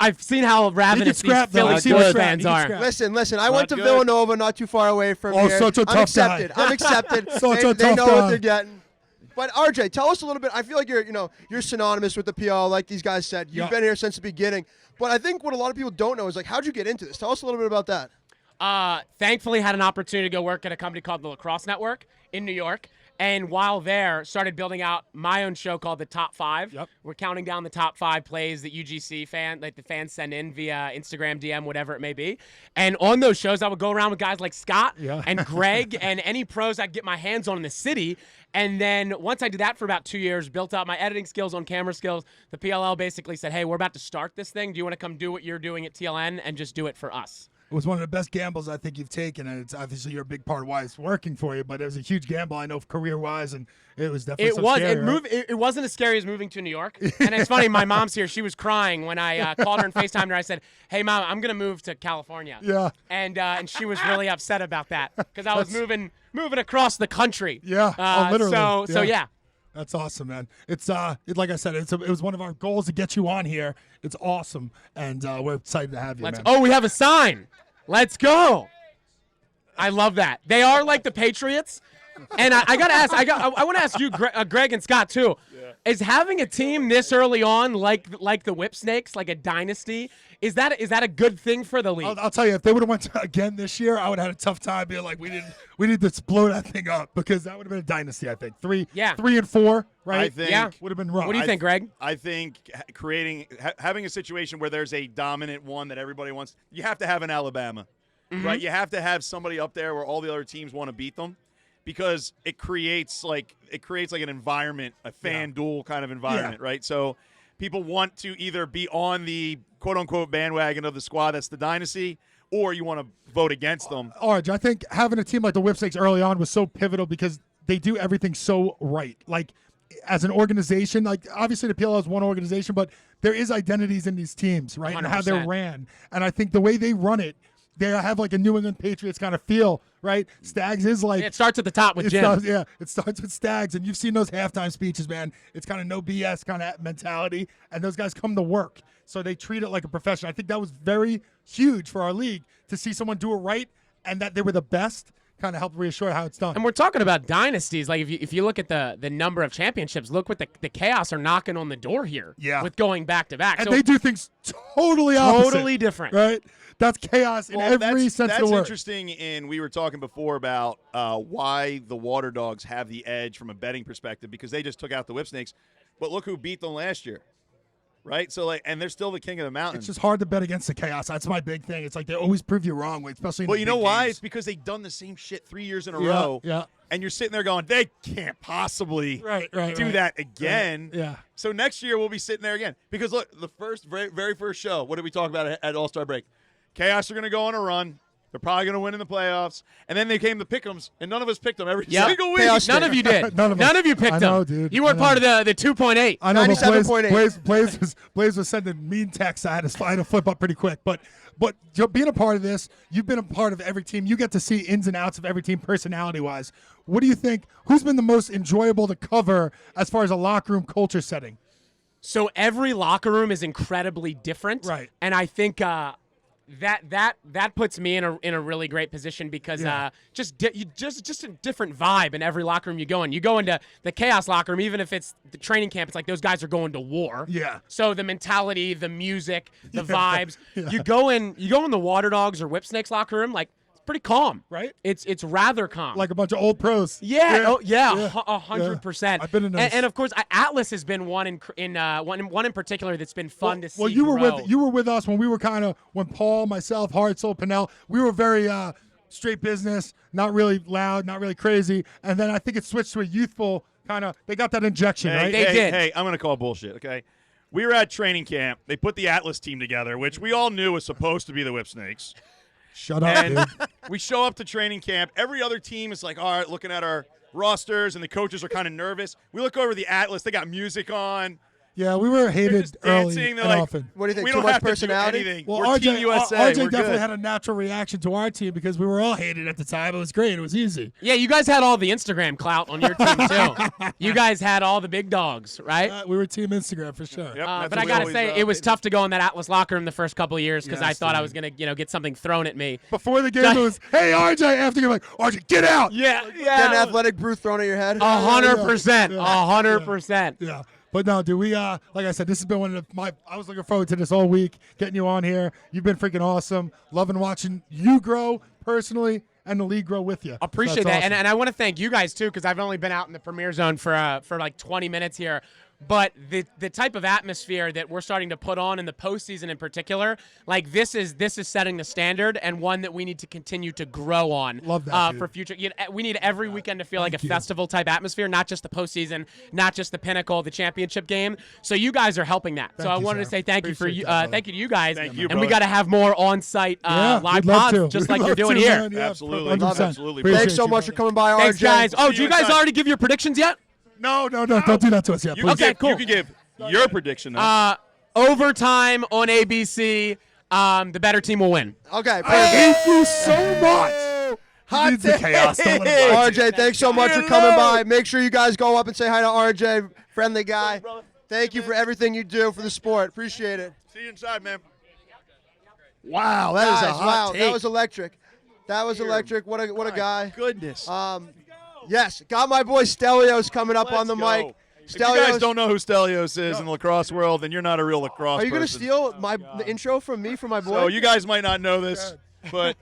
J: I've seen how ravenous these
C: scrap, though.
J: Philly
C: He can
J: sports
C: scrap.
J: fans
C: He can
J: are.
C: scrap.
B: Listen. I went to
A: good.
B: Villanova, not too far away from
C: Oh,
B: here.
C: such a
B: I'm
C: tough
B: accepted.
C: guy.
B: I'm accepted.
C: Such
B: they
C: a tough
B: know
C: guy.
B: what they're getting. But RJ, tell us a little bit. I feel like you're synonymous with the PL, like these guys said. You've been here since the beginning. But I think what a lot of people don't know is like, how'd you get into this? Tell us a little bit about that.
J: Thankfully, had an opportunity to go work at a company called the Lacrosse Network in New York. And while there, started building out my own show called The Top 5.
C: Yep.
J: We're counting down the top 5 plays that UGC the fans send in via Instagram, DM, whatever it may be. And on those shows, I would go around with guys like Scott and Greg and any pros I could get my hands on in the city. And then once I did that for about 2 years, built out my editing skills on camera skills, the PLL basically said, hey, we're about to start this thing. Do you want to come do what you're doing at TLN and just do it for us?
C: It was one of the best gambles I think you've taken, and it's obviously you're a big part of why it's working for you. But it was a huge gamble, I know, career-wise, and it was definitely scary, right?
J: It wasn't as scary as moving to New York. And it's funny, my mom's here. She was crying when I called her and FaceTimed her. I said, "Hey, Mom, I'm gonna move to California."
C: Yeah.
J: And she was really upset about that because I was moving across the country.
C: Yeah. Literally.
J: So yeah.
C: That's awesome, man. It's like I said, it was one of our goals to get you on here. It's awesome, and we're excited to have you, man.
J: Oh, we have a sign. Let's go. I love that. They are like the Patriots, and I gotta ask. I want to ask you, Greg and Scott too. Is having a team this early on, like the Whip Snakes, like a dynasty, is that a good thing for the league?
C: I'll tell you, if they would have went again this year, I would have had a tough time being like, we need to blow that thing up, because that would have been a dynasty. I think 3 and 4, right?
A: I think
C: would have been rough.
J: What do you think, Greg?
A: I think having a situation where there's a dominant one that everybody wants. You have to have an Alabama, right? You have to have somebody up there where all the other teams want to beat them. Because it creates like an environment, a fan duel kind of environment, right? So people want to either be on the quote unquote bandwagon of the squad that's the dynasty, or you want to vote against them.
C: Arj, I think having a team like the Whip Snakes early on was so pivotal because they do everything so right. Like as an organization, like obviously the PLL is one organization, but there is identities in these teams, right?
J: 100%.
C: And how they're ran. And I think the way they run it, they have like a New England Patriots kind of feel, right? Stags is like...
J: It starts at the top with Jim.
C: It starts with Stags, and you've seen those halftime speeches, man. It's kind of no BS kind of mentality, and those guys come to work. So they treat it like a profession. I think that was very huge for our league to see someone do it right and that they were the best, kind of helped reassure how it's done.
J: And we're talking about dynasties. Like if you look at the number of championships, look what the Chaos are knocking on the door here with going back-to-back.
C: And they do things totally opposite.
J: Totally different.
C: Right? That's chaos in every sense of the word.
A: That's interesting, and we were talking before about why the Waterdogs have the edge from a betting perspective, because they just took out the Whip Snakes. But look who beat them last year, right? So and they're still the king of the mountain.
C: It's just hard to bet against the Chaos. That's my big thing. It's like they always prove you wrong, especially in
A: well,
C: the
A: you know
C: big
A: why?
C: games.
A: It's because they've done the same shit 3 years in a row.
C: Yeah.
A: And you're sitting there going, they can't possibly do that again.
C: Right. Yeah.
A: So next year we'll be sitting there again. Because look, the very first show, what did we talk about at All-Star break? Chaos are going to go on a run. They're probably going to win in the playoffs. And then they came to pick'ems, and none of us picked them every single week.
J: None of you did. None of you picked them.
C: Dude.
J: You weren't part of the 2.8.
C: I know,
B: 97.8.
C: Blaze was sending mean texts. I had to flip up pretty quick. But being a part of this, you've been a part of every team. You get to see ins and outs of every team personality-wise. What do you think? Who's been the most enjoyable to cover as far as a locker room culture setting?
J: So every locker room is incredibly different.
C: Right.
J: And I think that puts me in a really great position because just a different vibe in every locker room you go in. You go into the Chaos locker room, even if it's the training camp, it's like those guys are going to war.
C: Yeah.
J: So the mentality, the music, the vibes. You go in the Waterdogs or Whip Snakes locker room, like it's pretty calm,
C: right?
J: It's rather calm,
C: like a bunch of old pros.
J: Yeah, 100%.
C: I've been in those.
J: And of course, Atlas has been one in particular that's been fun to see.
C: Well, you
J: grow.
C: were with us when we were when Paul, myself, Hard Soul, Pinnell, we were very straight business, not really loud, not really crazy, and then I think it switched to a youthful kind of. They got that injection, right?
J: They did.
A: Hey, I'm gonna call bullshit. Okay, we were at training camp. They put the Atlas team together, which we all knew was supposed to be the Whip Snakes.
C: Shut up, dude.
A: We show up to training camp. Every other team is like, all right, looking at our rosters, and the coaches are kind of nervous. We look over the Atlas. They got music on.
C: Yeah, we were hated early and
A: like,
C: often.
B: What do you think?
A: We
B: Too
A: don't
B: much
A: have
B: personality?
A: to do anything.
C: Well,
A: We're Team USA.
C: RJ
A: We're
C: definitely
A: good.
C: had a natural reaction to our team because we were all hated at the time. It was great. It was easy.
J: Yeah, you guys had all the Instagram clout on your team too. You guys had all the big dogs, right?
C: We were Team Instagram for sure.
A: Yep,
J: but I gotta say, it was tough to go in that Atlas locker room the first couple of years because I thought
C: dude.
J: I was gonna, get something thrown at me.
C: Before the game, it was, "Hey RJ," after you're like, "RJ, get out!"
J: Yeah,
B: Get an athletic brew thrown at your head.
J: 100%, 100%.
C: Yeah. But no, dude, we like I said, this has been one of I was looking forward to this all week, getting you on here. You've been freaking awesome. Loving watching you grow personally and the league grow with you.
J: Appreciate
C: So that's
J: that.
C: awesome.
J: And I want to thank you guys too, because I've only been out in the premiere zone for like 20 minutes here. But the type of atmosphere that we're starting to put on in the postseason in particular, like this is setting the standard and one that we need to continue to grow on.
C: Love that, dude.
J: For future. We need every weekend to feel like a festival type atmosphere, not just the postseason, not just the pinnacle, the championship game. So you guys are helping that. So I wanted to say thank you to you guys.
A: Thank you,
J: and we got to have more on-site live
C: we'd love to.
J: pods just
C: We'd
J: like you're
C: love
J: doing
C: to,
J: here.
C: man. Yeah,
A: Absolutely.
C: 100%.
A: Absolutely.
C: Appreciate
B: Thanks so
C: you,
B: much for
C: brother.
B: coming by,
J: Thanks,
B: RJ.
J: guys. Oh,
A: See
J: do you
A: you
J: guys
A: inside.
J: already give your predictions yet?
C: No, don't do that to us yet,
A: You
C: please.
A: can
J: Okay, cool.
A: You can give your prediction. Though.
J: Overtime on ABC. The better team will win.
B: Okay, perfect.
C: Thank you so much.
B: Hot
C: Needs the chaos. Don't let him
B: RJ, thanks so much for coming by. Make sure you guys go up and say hi to RJ, friendly guy. Thank you for everything you do for the sport. Appreciate it.
A: See you inside, man.
B: Wow, that is a
A: Guys,
B: hot
A: take.
B: That was electric. That was electric. What a guy.
A: Goodness.
B: Yes, got my boy Stelios coming up
A: Let's
B: on the
A: go.
B: mic.
A: If you guys don't know who Stelios is in the lacrosse world, then you're not a real lacrosse person.
B: Are you going to steal the intro from me for my boy?
A: So you guys might not know this, but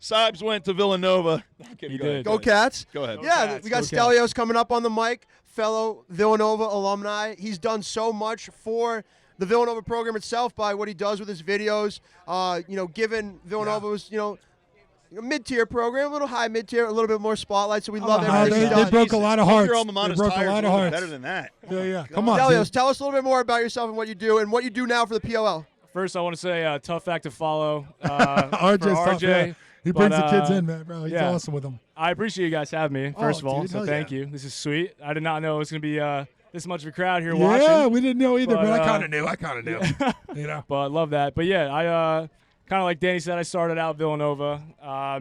A: Sibes went to Villanova.
G: He did.
B: Go Cats.
A: Go ahead.
B: Yeah, we got Stelios coming up on the mic, fellow Villanova alumni. He's done so much for the Villanova program itself by what he does with his videos. Given Villanova was, a mid-tier program, a little high mid-tier, a little bit more spotlight, so we love everything he does.
C: They broke a lot of hearts.
A: Your alma mater's
C: broke a
A: tires
C: lot of
A: a little
C: hearts.
A: bit better than that.
C: Yeah. Come on,
B: Stelios,
C: dude.
B: tell us a little bit more about yourself and what you do now for the PLL.
G: First, I want to say tough act to follow.
C: RJ's
G: for
C: tough,
G: RJ.
C: yeah. He brings the kids in, man, bro. He's awesome with them.
G: I appreciate you guys having me, first of all.
C: Dude,
G: so thank you. This is sweet. I did not know it was going to be this much of a crowd here
C: Yeah,
G: watching.
C: we didn't know either, but I kind of knew.
G: But I love that. But yeah, I kind of like Danny said, I started out Villanova,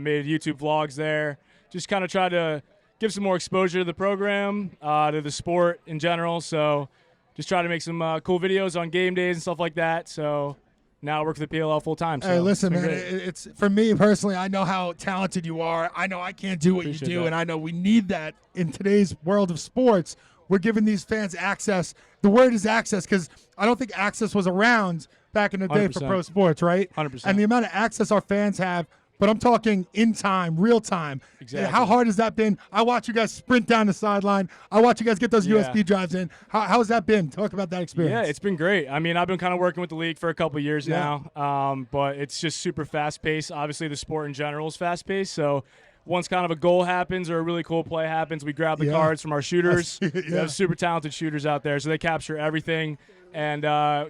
G: made YouTube vlogs there, just kind of tried to give some more exposure to the program, to the sport in general. So just try to make some cool videos on game days and stuff like that. So now I work for the PLL full time. So
C: hey, listen, man, it's for me personally, I know how talented you are. I know I can't do what you do, and I know we need that in today's world of sports. We're giving these fans access. The word is access because I don't think access was around back in the day
G: 100%.
C: for pro sports, right?
G: 100%.
C: And the amount of access our fans have, but I'm talking in time, real time.
G: Exactly.
C: How hard has that been? I watch you guys sprint down the sideline. I watch you guys get those USB drives in. How's that been? Talk about that experience.
G: Yeah, it's been great. I mean, I've been kind of working with the league for a couple years now, but it's just super fast-paced. Obviously, the sport in general is fast-paced, so once kind of a goal happens or a really cool play happens, we grab the cards from our shooters. We have super talented shooters out there, so they capture everything and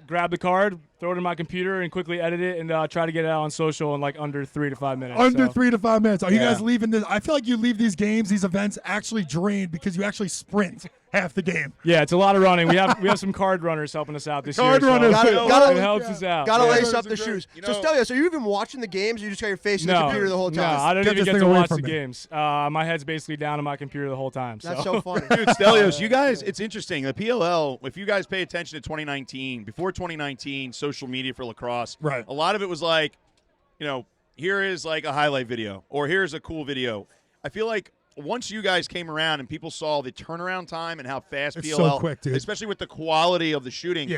G: grab the card, throw it in my computer, and quickly edit it and try to get it out on social in like under 3 to 5 minutes.
C: Under 3 to 5 minutes. Are you guys leaving this? I feel like you leave these games, these events actually drained because you actually sprint half the game.
G: Yeah, it's a lot of running. We have some card runners helping us out this year.
C: Card runners.
B: Gotta
G: it helps us out.
B: Gotta lace up the shoes. So Stelios, are you even watching the games? Or you just got your face in the computer the whole time?
G: No, I don't even get to watch the games. My head's basically down on my computer the whole time.
B: That's so funny.
A: Dude, Stelios, you guys, it's interesting. The PLL, if you guys pay attention to 2019, before 2019, social media for lacrosse,
C: right?
A: A lot of it was like, here is like a highlight video or here's a cool video. I feel like once you guys came around and people saw the turnaround time and how fast
C: it's
A: PLL,
C: so quick, dude.
A: especially with the quality of the shooting,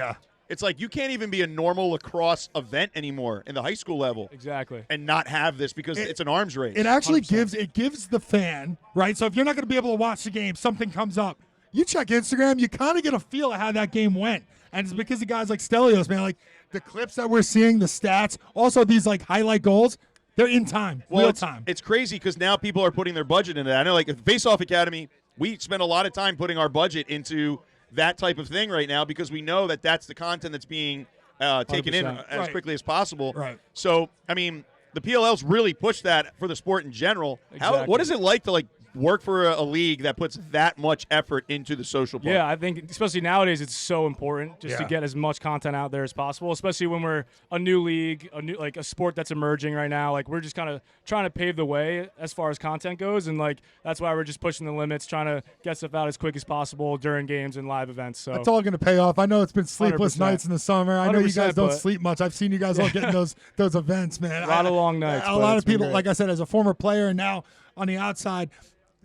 A: it's like you can't even be a normal lacrosse event anymore in the high school level.
G: Exactly.
A: And not have this because it's an arms race.
C: It actually gives the fan, right? So if you're not going to be able to watch the game, something comes up. You check Instagram, you kind of get a feel of how that game went. And it's because of guys like Stelios, man. Like the clips that we're seeing, the stats, also these like highlight goals, they're in time, real time.
A: It's crazy because now people are putting their budget into that. I know, like at Face Off Academy, we spend a lot of time putting our budget into that type of thing right now because we know that that's the content that's being taken in as quickly as possible.
C: Right.
A: So, I mean, the PLL's really pushed that for the sport in general.
G: Exactly.
A: What is it like to work for a league that puts that much effort into the social part?
G: Yeah, I think especially nowadays it's so important just to get as much content out there as possible, especially when we're a new league, a sport that's emerging right now. Like we're just kind of trying to pave the way as far as content goes, and like that's why we're just pushing the limits, trying to get stuff out as quick as possible during games and live events. So
C: that's all going to pay off. I know it's been sleepless
G: 100%.
C: nights in the summer. I know you guys don't sleep much. I've seen you guys all getting those events, man.
G: A lot of long nights.
C: A lot of people, like I said, as a former player and now on the outside,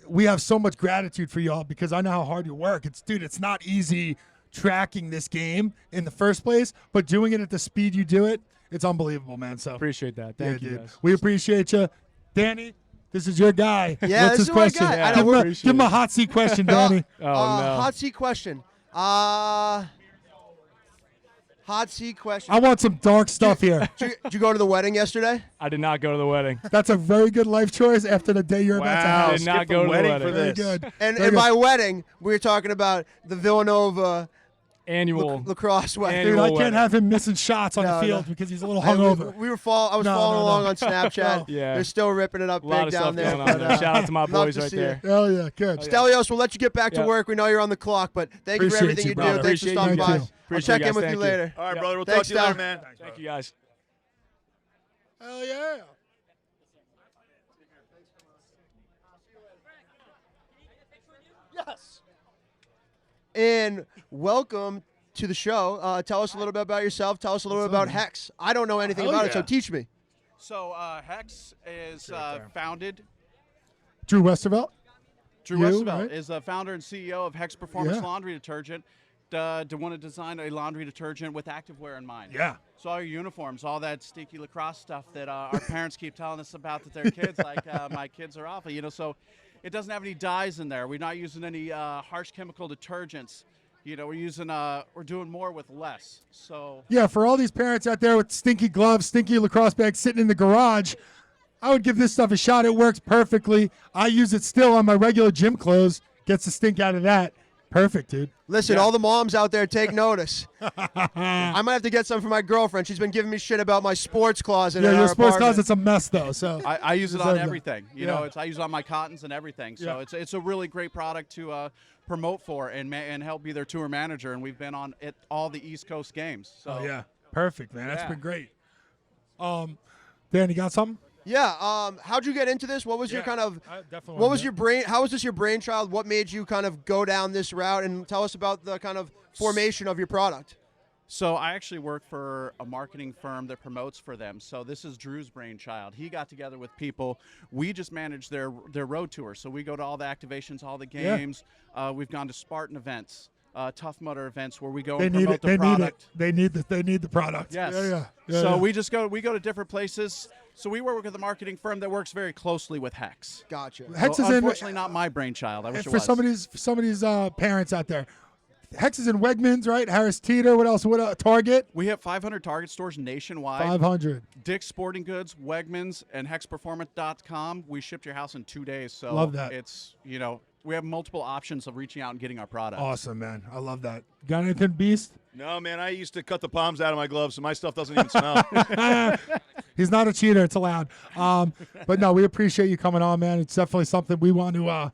C: we have so much gratitude for y'all because I know how hard you work. It's not easy tracking this game in the first place, but doing it at the speed you do it, it's unbelievable, man. So
G: appreciate that. Thank you, guys.
C: We appreciate you. Danny, this is your guy.
B: Yeah,
C: What's his question?
B: Yeah,
C: give him a hot seat question, Danny.
G: No.
B: Hot seat question. Hot seat question.
C: I want some dark stuff here.
B: Did you go to the wedding yesterday?
G: I did not go to the wedding.
C: That's a very good life choice after the day you're about to have.
G: I did not go to the wedding
A: for
C: Very
A: this.
C: good.
B: And by wedding, we were talking about the Villanova
G: Annual
B: lacrosse wedding.
C: Dude, I
G: wedding.
C: can't have him missing shots on
B: No,
C: the field
B: no.
C: because he's a little hungover.
B: I was following along on Snapchat.
G: Yeah.
B: They're still ripping it up
G: A lot
B: big
G: of
B: down
G: stuff
B: there.
G: going on there. Shout out to my
B: love
G: boys
B: to
G: right
B: see
G: there.
B: it.
C: Hell yeah, good.
B: Stelios, we'll let you get back to
C: Yeah.
B: work. We know you're on the clock, but thank you for
C: Appreciate
B: everything
C: you,
B: you do.
C: brother.
B: Thanks for
G: Appreciate
B: stopping
C: you,
B: by.
C: too.
B: I'll
G: Appreciate
B: check
G: you
B: in
G: guys.
B: with
G: Thank
B: you
G: you.
B: later.
A: All right, brother. We'll
B: Thanks,
A: talk to you later,
B: Stel.
A: man.
G: Thank you, guys.
C: Hell yeah.
B: Yes. And welcome to the show. Tell us a little bit about yourself. Tell us a little bit about Hex. I don't know anything about it, so teach me.
K: So Hex is founded.
C: Drew Westervelt?
D: Drew
C: You,
D: Westervelt
C: right?
D: is the founder and CEO of Hex Performance
C: Yeah.
D: Laundry Detergent. To want to design a laundry detergent with activewear in mind.
C: Yeah.
D: So all your uniforms, all that stinky lacrosse stuff that our parents keep telling us about that their kids, like my kids are awful, so it doesn't have any dyes in there. We're not using any harsh chemical detergents. We're doing more with less. So
C: Yeah, for all these parents out there with stinky gloves, stinky lacrosse bags sitting in the garage, I would give this stuff a shot. It works perfectly. I use it still on my regular gym clothes. Gets the stink out of that. Perfect, dude.
B: Listen, all the moms out there, take notice. I might have to get some for my girlfriend. She's been giving me shit about my sports closet.
C: Yeah,
B: in
C: your
B: our
C: sports
B: apartment.
C: closet's a mess, though. So
D: I use it on everything. I use it on my cottons and everything. So it's a really great product to promote for and help be their tour manager. And we've been on all the East Coast games. So
C: yeah, perfect, man. That's been great. Dan, you got something?
B: Yeah. How'd you get into this? What was your kind of? What was your brain? How was this your brainchild? What made you kind of go down this route? And tell us about the kind of formation of your product.
D: So I actually work for a marketing firm that promotes for them. So this is Drew's brainchild. He got together with people. We just manage their road tour. So we go to all the activations, all the games. We've gone to Spartan events, Tough Mudder events where we go and promote the product.
C: They need the product.
D: Yes. So we go to different places. So we work with a marketing firm that works very closely with Hex.
B: Gotcha.
C: Hex
D: so
C: is
D: unfortunately not my brainchild. I wish it was.
C: For some of these parents out there, Hex is in Wegmans, right? Harris Teeter. What else? What Target?
D: We have 500 Target stores nationwide.
C: 500.
D: Dick's Sporting Goods, Wegmans, and HexPerformance.com. We shipped your house in 2 days. So
C: love that.
D: It's we have multiple options of reaching out and getting our product.
C: Awesome, man. I love that. Got anything, Beast?
A: No, man. I used to cut the palms out of my gloves, so my stuff doesn't even smell.
C: He's not a cheater. It's allowed. But no, we appreciate you coming on, man. It's definitely something we want to.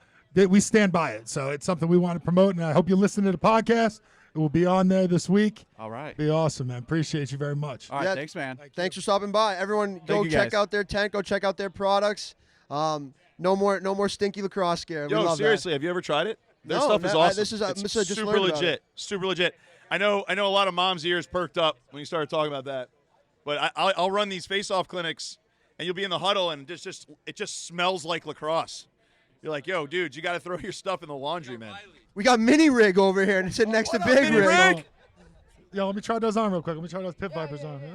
C: We stand by it. So it's something we want to promote, and I hope you listen to the podcast. It will be on there this week.
D: All right.
C: Be awesome, man. Appreciate you very much.
D: All right. Thanks, man.
B: Thanks for stopping by. Everyone, go check out their tent. Go check out their products. No more stinky lacrosse gear. We love
A: seriously,
B: that.
A: have you ever tried it? Their
B: No,
A: stuff is
B: man,
A: awesome.
B: this is
A: it's
B: just
A: super
B: learned about
A: legit.
B: it.
A: Super legit. I know a lot of moms' ears perked up when you started talking about that. But I'll run these face-off clinics, and you'll be in the huddle, and it just smells like lacrosse. You're like, yo, dude, you got to throw your stuff in the laundry, man.
B: We got Mini Rig over here, and it's sitting next to Big Rig.
C: Yo, let me try those on real quick. Let me try those Pit Vipers on. Yeah?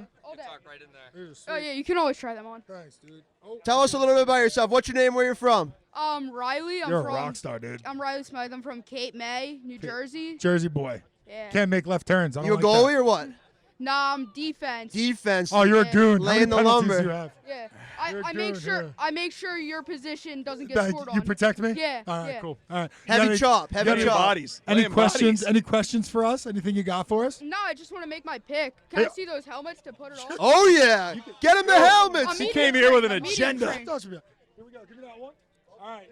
F: Right in there. Oh yeah, you can always try them on.
C: Thanks, dude.
B: Tell us a little bit about yourself. What's your name? Where you're from?
F: Riley.
C: You're a rock star, dude.
F: I'm Riley Smythe. I'm from Cape May, New Jersey.
C: Jersey boy.
F: Yeah.
C: Can't make left turns. I don't
B: You a
C: like
B: goalie
C: that.
B: or what?
F: Nah, I'm defense.
B: Defense.
C: Oh, you're a goon. How
B: Laying
C: many
B: the
C: penalties
B: lumber.
C: do you have?
F: Yeah.
C: You're a
F: I make
C: goon,
F: sure
C: yeah.
F: I make sure your position doesn't get scored on.
C: You protect me?
F: Yeah.
C: All right,
F: yeah.
C: cool. All right.
B: Heavy chop. Heavy chop.
A: Bodies.
C: Any
A: Laying
C: questions?
A: bodies.
C: Any questions for us? Anything you got for us?
F: No, I just want to make my pick. Can I see those helmets to put it on?
B: Oh yeah. Get him the helmets.
F: He
A: came here with an
F: I'm medium
A: agenda.
F: trained.
C: Here we go. Give me that one. All right.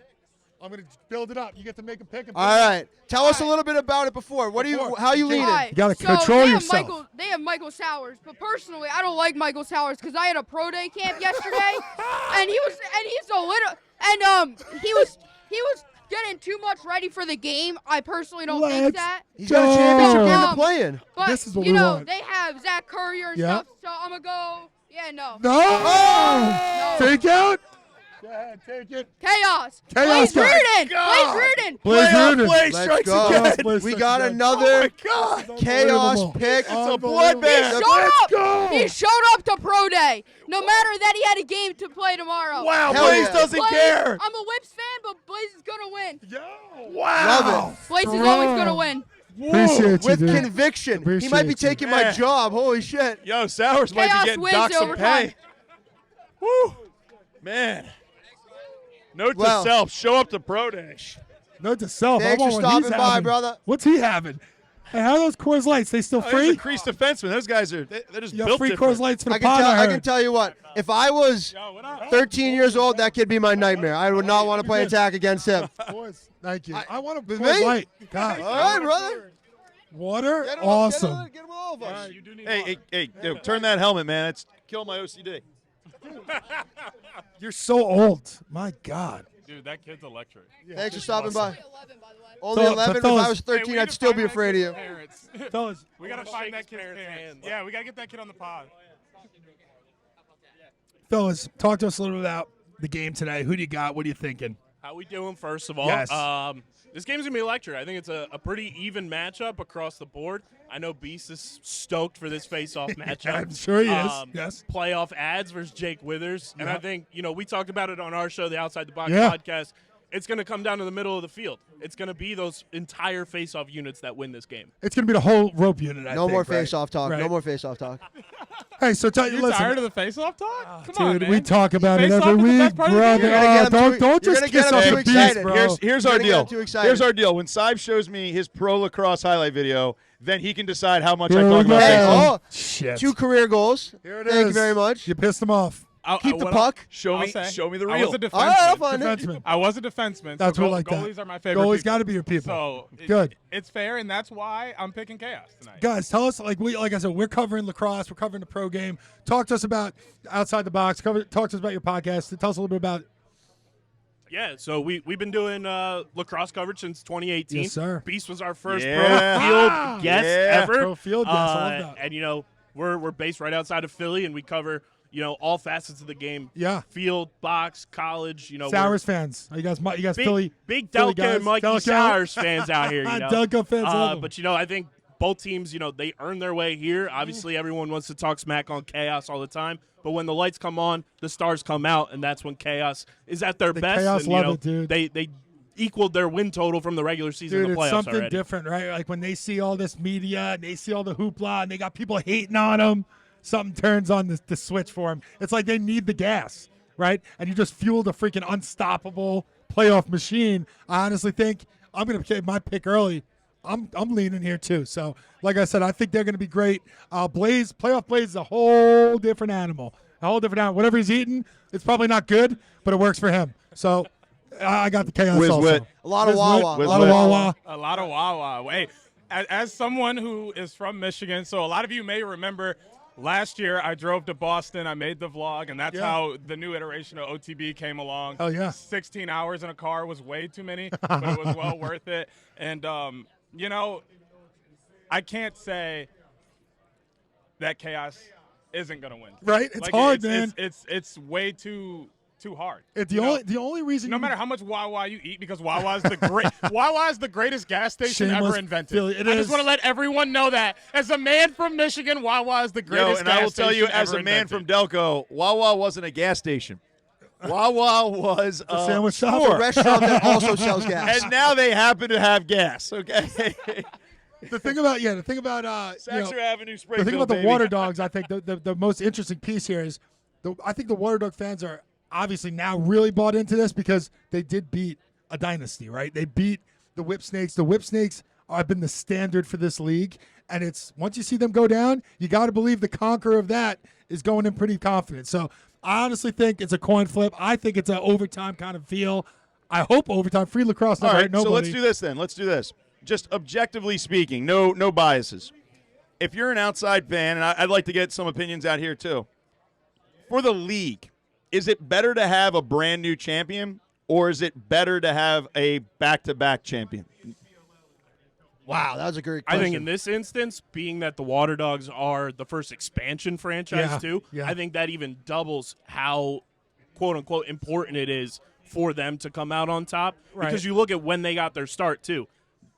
C: I'm gonna build it up. You get to make a pick. And
B: All right. Tell us a little bit about it before. What do you? How you leaning?
F: Alright,
C: You gotta
F: so
C: control
F: they have
C: yourself.
F: They have Michael Sowers, but personally, I don't like Michael Sowers because I had a pro day camp yesterday, and he's a little, and he was getting too much ready for the game. I personally don't think
C: Let's
F: that.
B: He's got a championship game to
F: Um,
B: play in.
F: But
C: This is what
F: you
C: we
F: know
C: want.
F: they have Zach Courier and
C: Yeah.
F: stuff, so I'm gonna go. Yeah, no.
C: No.
F: No.
C: Take out. Go ahead, take it.
F: Chaos.
C: Chaos
F: Blaze
C: guy.
F: Riorden. Blaze Riorden.
C: Blaze Riorden.
A: Blaze
B: Let's
A: strikes
B: go.
A: again.
C: Blaze
B: We
C: strikes
B: got
C: again.
B: another
A: God.
B: chaos
C: Unbelievable.
B: pick.
A: It's a
C: Unbelievable.
A: bloodbath.
F: Showed
C: Let's
F: up.
C: go.
F: He showed up to pro day, no matter that he had a game to play tomorrow.
A: Wow,
B: Hell
A: Blaze
B: yeah.
A: doesn't
F: Blaze,
A: care.
F: I'm a Whips fan, but Blaze is gonna win.
A: Wow.
B: Love
F: Blaze is
C: Strong.
F: always gonna win.
C: Appreciate you,
B: With
C: dude.
B: conviction. He might be
C: Appreciate you.
B: taking my
A: Yeah.
B: job. Holy shit.
A: Yo, Sowers might
F: Chaos
A: be getting
F: wins
A: docked some
F: overtime.
A: pay. Woo. Man. Note
B: Well.
A: to self, show up to pro day.
C: Note to self.
B: Thanks
C: I
B: for
C: want what he's
B: stopping by,
C: having.
B: brother.
C: What's he having? Hey, how are those Coors Lights? They still
A: Oh, there's
C: free?
A: a creased defenseman. Those guys are they're just
C: You got
A: built
C: free
A: different.
C: Coors Lights for the
B: I can
C: pod,
B: tell.
C: I
B: I can
C: heard.
B: tell you what. If I was 13 years old, that could be my nightmare. I would not want to play attack against him.
C: Coors, thank you. I want a
B: with
C: Coors
B: me?
C: Light. God.
B: All right, brother.
C: Water?
B: Get him,
C: Awesome.
B: Get him all of us.
A: Hey, yo, turn that helmet, man. It's killing my OCD.
C: You're so old. My God.
K: Dude, that kid's electric.
B: Thanks for stopping by.
F: 11, by the way.
B: Only
C: So,
B: 11. If
C: fellas-
B: I was 13, I'd still be afraid of you.
C: Fellas,
K: We gotta find that kid's parents. Yeah, we gotta get that kid on the pod.
C: fellas, talk to us a little bit about the game today. Who do you got? What are you thinking?
K: How we doing, first of all?
C: Yes.
K: This game's going to be electric. I think it's a pretty even matchup across the board. I know Beast is stoked for this face-off matchup.
C: I'm sure he is, yes.
K: Playoff ads versus Jake Withers. And I think, we talked about it on our show, the Outside the Box
C: Yeah.
K: podcast. It's going to come down to the middle of the field. It's going to be those entire face-off units that win this game.
C: It's going to be the whole rope unit, I
B: No
C: think,
B: more
C: right?
B: face-off talk.
C: Right.
B: No more face-off talk.
C: Hey, so
K: You
C: listen.
K: tired of the face-off talk? Come on,
C: Dude,
K: man.
C: we talk about it
K: Face-off
C: every
K: is the
C: week,
K: best part of the
C: brother.
K: game.
C: Don't
B: You're
C: just
B: gonna
C: kiss
B: get
C: up
B: him
C: the
B: too
C: beast,
B: excited.
C: bro.
A: Here's
B: You're
A: our
B: gonna get
A: deal.
B: him too excited.
A: Here's our deal. When Sive shows me his pro lacrosse highlight video, then he can decide how much
C: Here
A: I
C: we
A: talk about
C: go.
A: face-off.
C: Shit.
B: 2 career goals.
C: Here it
B: Thank you
C: is.
B: very much.
C: You pissed him off.
B: Keep the puck.
A: Show me the real.
K: I was a defenseman.
B: All right, I'll find it.
C: Defenseman.
K: I was a defenseman.
C: That's
K: so
C: what like that.
K: goalies are my favorite.
C: Goalies
K: people.
C: got to be your people.
K: So
C: Good.
K: It's fair, and that's why I'm picking Chaos tonight.
C: Guys, tell us, like I said, we're covering lacrosse. We're covering the pro game. Talk to us about Outside the Box. Talk to us about your podcast. Tell us a little bit about it.
K: Yeah, so we've been doing lacrosse coverage since 2018.
C: Yes, sir.
K: Beast was our first
A: Yeah.
K: pro field guest ever.
C: Pro field guest. I love that.
K: And we're based right outside of Philly, and we cover all facets of the game.
C: Yeah.
K: Field, box, college.
C: Sours fans. You guys
K: big,
C: Philly.
K: big
C: Philly
K: Delco
C: guys.
K: and Mikey
C: Delco.
K: Sours fans out here.
C: Delco fans. love 'em.
K: But I think both teams, they earn their way here. Obviously, everyone wants to talk smack on Chaos all the time. But when the lights come on, the stars come out, and that's when Chaos is at their best.
C: Chaos
K: and,
C: love it, dude.
K: They equaled their win total from the regular season
C: Dude,
K: to the playoffs
C: it's something
K: already.
C: different, right? Like when they see all this media and they see all the hoopla and they got people hating on them, something turns on the switch for them. It's like they need the gas, right? And you just fueled a freaking unstoppable playoff machine. I honestly think I'm going to take my pick early. I'm leaning here too. So, like I said, I think they're going to be great. Playoff Blaze is a whole different animal. A whole different animal. Whatever he's eating, it's probably not good, but it works for him. So, I got the Chaos also.
A: Whiz-wit.
B: A lot of Wawa.
C: A lot of Wawa.
K: A lot of Wawa. Hey, as someone who is from Michigan, so a lot of you may remember last year I drove to Boston. I made the vlog, and that's how the new iteration of OTB came along.
C: Oh, yeah.
K: 16 hours in a car was way too many, but it was well worth it. And, I can't say that Chaos isn't going to win.
C: Right? It's hard, man.
K: It's way too hard.
C: The only reason
K: No matter how much Wawa you eat, because Wawa is the greatest gas station
C: Shameless
K: ever invented.
C: Philly. It
K: I
C: is.
K: just want to let everyone know that. As a man from Michigan, Wawa is the greatest
A: and
K: gas
A: I will tell you,
K: station
A: as
K: ever
A: a man
K: invented.
A: from Delco, Wawa wasn't a gas station. Wawa was a
C: sandwich shop.
B: A
A: store.
B: restaurant that also sells gas.
A: And now they happen to have gas. Okay.
C: The thing about
A: Saxer Avenue,
C: the
A: Springfield.
C: thing about the
A: baby.
C: Water Dogs, I think the most interesting piece here is I think the Water Dog fans are obviously now really bought into this because they did beat a dynasty, right? They beat the Whip Snakes. The Whip Snakes have been the standard for this league, and it's once you see them go down, you got to believe the conqueror of that is going in pretty confident. So I honestly think it's a coin flip. I think it's an overtime kind of feel. I hope overtime. Free lacrosse
A: All
C: never
A: right,
C: hurt nobody.
A: so let's do this then. Let's do this. Just objectively speaking, no biases. If you're an outside fan, and I'd like to get some opinions out here too, for the league, is it better to have a brand new champion, or is it better to have a back-to-back champion?
B: Wow, that was a great
K: I
B: question.
K: think in this instance, being that the Water Dogs are the first expansion franchise too, I think that even doubles how quote-unquote important it is for them to come out on top.
C: Right.
K: Because you look at when they got their start too.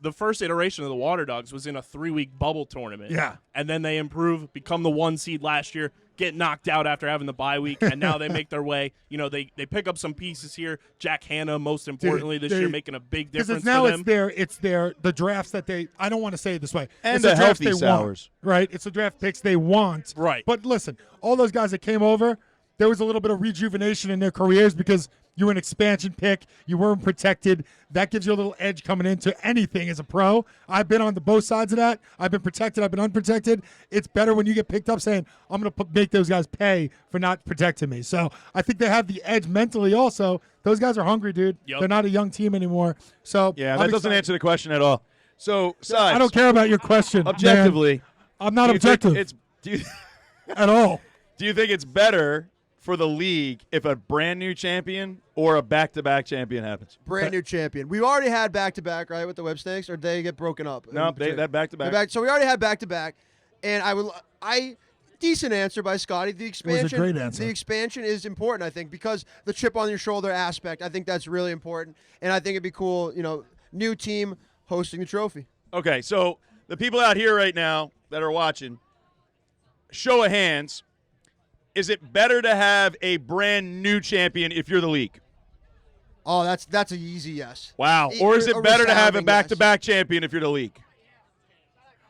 K: The first iteration of the Water Dogs was in a 3-week bubble tournament.
C: Yeah.
K: And then they improve, become the 1 seed last year, get knocked out after having the bye week, and now they make their way. They pick up some pieces here. Jack Hanna, most importantly, this year, making a big difference
C: it's now
K: for them.
C: it's the drafts that they – I don't want to say it this way.
A: And
C: it's
A: the
C: drafts
A: healthy
C: they
A: Sours.
C: want, right? It's the draft picks they want.
K: Right.
C: But listen, all those guys that came over, there was a little bit of rejuvenation in their careers because you were an expansion pick. You weren't protected. That gives you a little edge coming into anything as a pro. I've been on both sides of that. I've been protected. I've been unprotected. It's better when you get picked up saying, I'm going to make those guys pay for not protecting me. So I think they have the edge mentally also. Those guys are hungry, dude.
K: Yep.
C: They're not a young team anymore. So
A: Yeah,
C: I'm
A: that doesn't
C: excited.
A: answer the question at all. So,
C: I don't care about your question.
A: Objectively,
C: man. I'm not
A: do you think
C: objective at all.
A: Do you think it's better for the league if a brand new champion or a back-to-back champion happens?
B: Brand new champion. We already had back-to-back, right, with the Whip Snakes, or did they get broken up?
A: No, that back-to-back.
B: So we already had back-to-back, and decent answer by Scotty. The expansion,
C: It was a great answer.
B: The expansion is important, I think, because the chip on your shoulder aspect. I think that's really important, and I think it'd be cool. New team hosting the trophy.
A: Okay, so the people out here right now that are watching, show of hands, is it better to have a brand new champion if you're the league?
B: Oh, that's an easy yes.
A: Wow. Or is it better to have a
B: resounding
A: back-to-back champion if you're the league?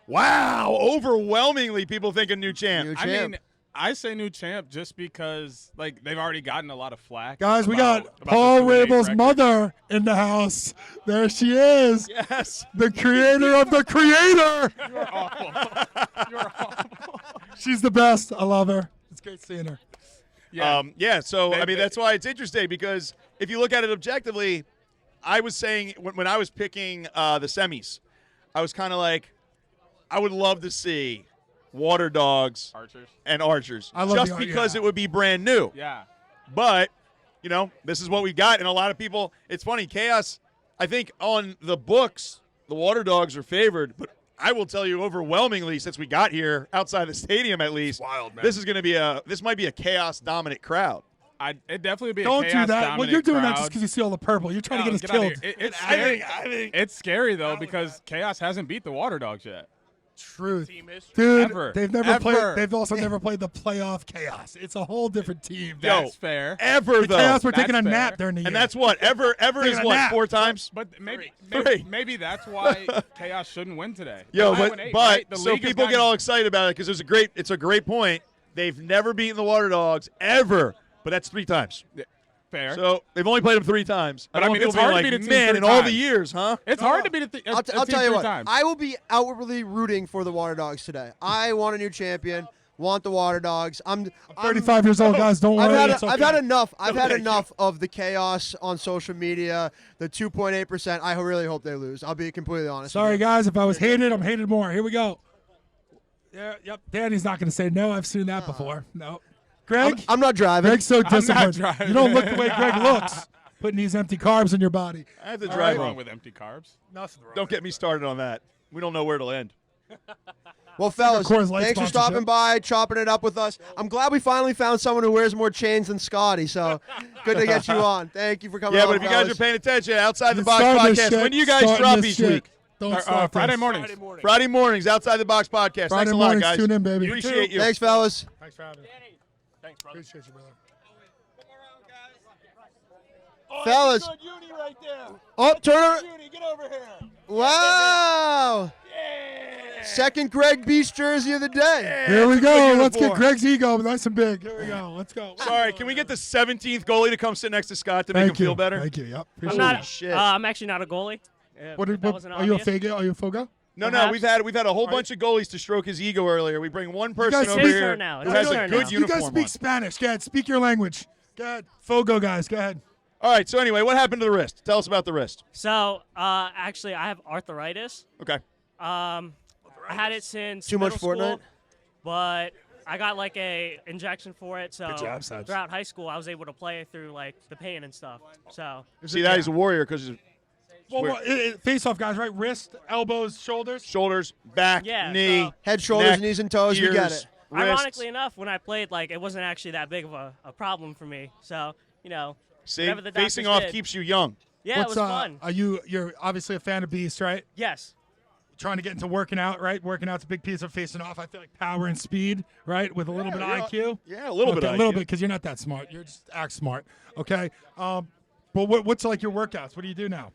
A: Wow. Overwhelmingly, people think a new champ.
B: New
K: I
B: champ.
K: mean, I say new champ just because they've already gotten a lot of flack.
C: Guys, we
K: about
C: got
K: the
C: Paul
K: 2-8
C: Rabel's
K: record.
C: mother in the house. There she is.
A: Yes.
C: The creator of the creator.
K: You're awful. You're awful.
C: She's the best. I love her. It's great seeing her.
A: So,
K: They-
A: that's why it's interesting, because if you look at it objectively, I was saying when I was picking the semis, I was kind of like, I would love to see Waterdogs and Archers.
C: I love
A: just because it would be brand new.
K: Yeah.
A: But, this is what we got. And a lot of people, it's funny, Chaos, I think on the books, the Waterdogs are favored. But I will tell you overwhelmingly, since we got here, outside the stadium at least,
K: wild, man.
A: this might be a Chaos dominant crowd.
K: It definitely would be
C: Don't
K: a
C: do
K: chaos
C: that. Well,
K: dominant
C: you're doing that
K: crowd.
C: just because you see all the purple. You're trying to get us
K: Get out of
C: killed.
K: here. It's
A: I
K: scary.
A: think
K: It's scary though because Chaos hasn't beat the Waterdogs yet.
C: Truth.
J: Team history.
C: Dude,
K: Ever.
C: they've never
K: Ever.
C: played. They've also never played the playoff Chaos. It's a whole different team.
A: Yo,
K: That's fair.
A: Ever,
C: The
A: though.
C: Chaos were
K: That's
C: taking a
K: fair.
C: nap during the year.
A: And that's what? Ever
C: Taking
A: is
C: a
A: what?
C: nap.
A: 4 times?
K: But maybe
A: Three.
K: maybe that's why Chaos shouldn't win today.
A: Yo,
K: They're
A: but
K: 9-8,
A: but
K: right? The
A: so
K: league has
A: people get
K: gotten-
A: all excited about it because it's a great point. They've never beaten the Waterdogs ever, but that's 3 times.
K: fair.
A: So they've only played them 3 times.
K: But I mean,
A: don't
K: it's
A: feel
K: hard to
A: like,
K: beat a team
A: man,
K: 3
A: in all the
K: times.
A: years, huh?
K: It's hard to beat a team
B: I'll tell you
K: 3
B: what.
K: times.
B: I will be outwardly rooting for the Waterdogs today. I want a new champion. Want the Waterdogs. I'm
C: 35 years old, guys. Don't worry. It's
B: I've
C: okay.
B: had enough. I've had enough of the chaos on social media. The 2.8%. I really hope they lose. I'll be completely honest.
C: Sorry,
B: with you.
C: guys. If I was hated, I'm hated more. Here we go. Yeah, yep. Danny's not going to say no. I've seen that before. No. Greg?
B: I'm not driving.
C: Greg's so
K: I'm not
C: disciplined.
K: driving.
C: You don't look the way Greg looks. Putting these empty carbs in your body.
A: I have to
K: What's
A: drive
K: wrong
A: home.
K: with empty carbs?
C: Nothing wrong.
A: Don't get me started on that. We don't know where it'll end.
B: Well, fellas,
C: Coors Light
B: thanks for
C: sponsorship.
B: stopping by, chopping it up with us. I'm glad we finally found someone who wears more chains than Scotty. So good to get you on. Thank you for coming
A: Yeah,
B: on,
A: but if you guys
B: fellas.
A: are paying attention, Outside the
C: You're
A: Box
C: starting this
A: podcast,
C: shit.
A: when do you guys
C: Starting
A: drop
C: this
A: each
C: shit.
A: week?
C: Don't start
K: Friday
C: this.
K: mornings.
A: Friday mornings, Outside the Box podcast.
C: Friday
A: Thanks a lot,
C: mornings,
A: guys.
C: tune in, baby.
A: Appreciate you.
B: Thanks, fellas.
C: Thanks for having me. Thanks, brother. Appreciate you, brother.
B: Fellas. Oh, turn it. Wow. Second Greg Beast jersey of the day.
C: Here we
A: That's a
C: go.
A: good
C: Let's get
A: uniform.
C: Greg's ego nice and big. Here we go. Let's go.
A: Sorry, can we get the 17th goalie to come sit next to Scott to make him
C: Thank you.
A: feel better?
C: Thank you. Yep.
L: I'm
C: Appreciate
L: not.
C: it.
A: shit.
L: I'm actually not a goalie.
C: What,
L: That wasn't
C: are you a
L: obvious.
C: Fago? Are you a Fogo?
A: No,
L: Perhaps.
A: we've had a whole bunch of goalies to stroke his ego earlier. We bring one person
C: guys-
A: over
C: It's
L: his
A: here
L: turn now.
A: who
L: It's
A: has
L: his
A: a
L: turn
A: good
L: now.
C: You
A: uniform
C: guys speak
A: on.
C: Spanish. Go ahead. Speak your language. Go ahead. Fogo guys. Go ahead.
A: All right, so anyway, what happened to the wrist? Tell us about the wrist.
L: So, actually, I have arthritis.
A: Okay.
L: I had it since
B: Too much
L: middle school,
B: Fortnite?
L: but I got like a injection for it. So
C: Good job, Subs.
L: throughout high school, I was able to play through like the pain and stuff. So
A: See that he's a warrior because
C: Well, face off, guys. Right? Wrist, elbows, shoulders.
A: shoulders, back,
L: Yeah,
A: knee,
L: so-
B: Head, shoulders,
A: neck,
B: knees, and toes. We get
A: ears,
B: it.
A: wrists.
L: ironically enough, when I played, like it wasn't actually that big of a problem for me. So
A: See,
L: whatever the
A: facing
L: doctors
A: off
L: did.
A: keeps you young.
L: Yeah, it was fun.
C: Are you're obviously a fan of Beast, right?
L: Yes.
C: Trying to get into working out, right? Working out's a big piece of facing off. I feel like power and speed, right? With a little bit of IQ.
A: Yeah, a little bit
C: Okay,
A: of
C: a little
A: IQ.
C: bit, because you're not that smart. You're just act smart. Okay. But what's like your workouts? What do you do now?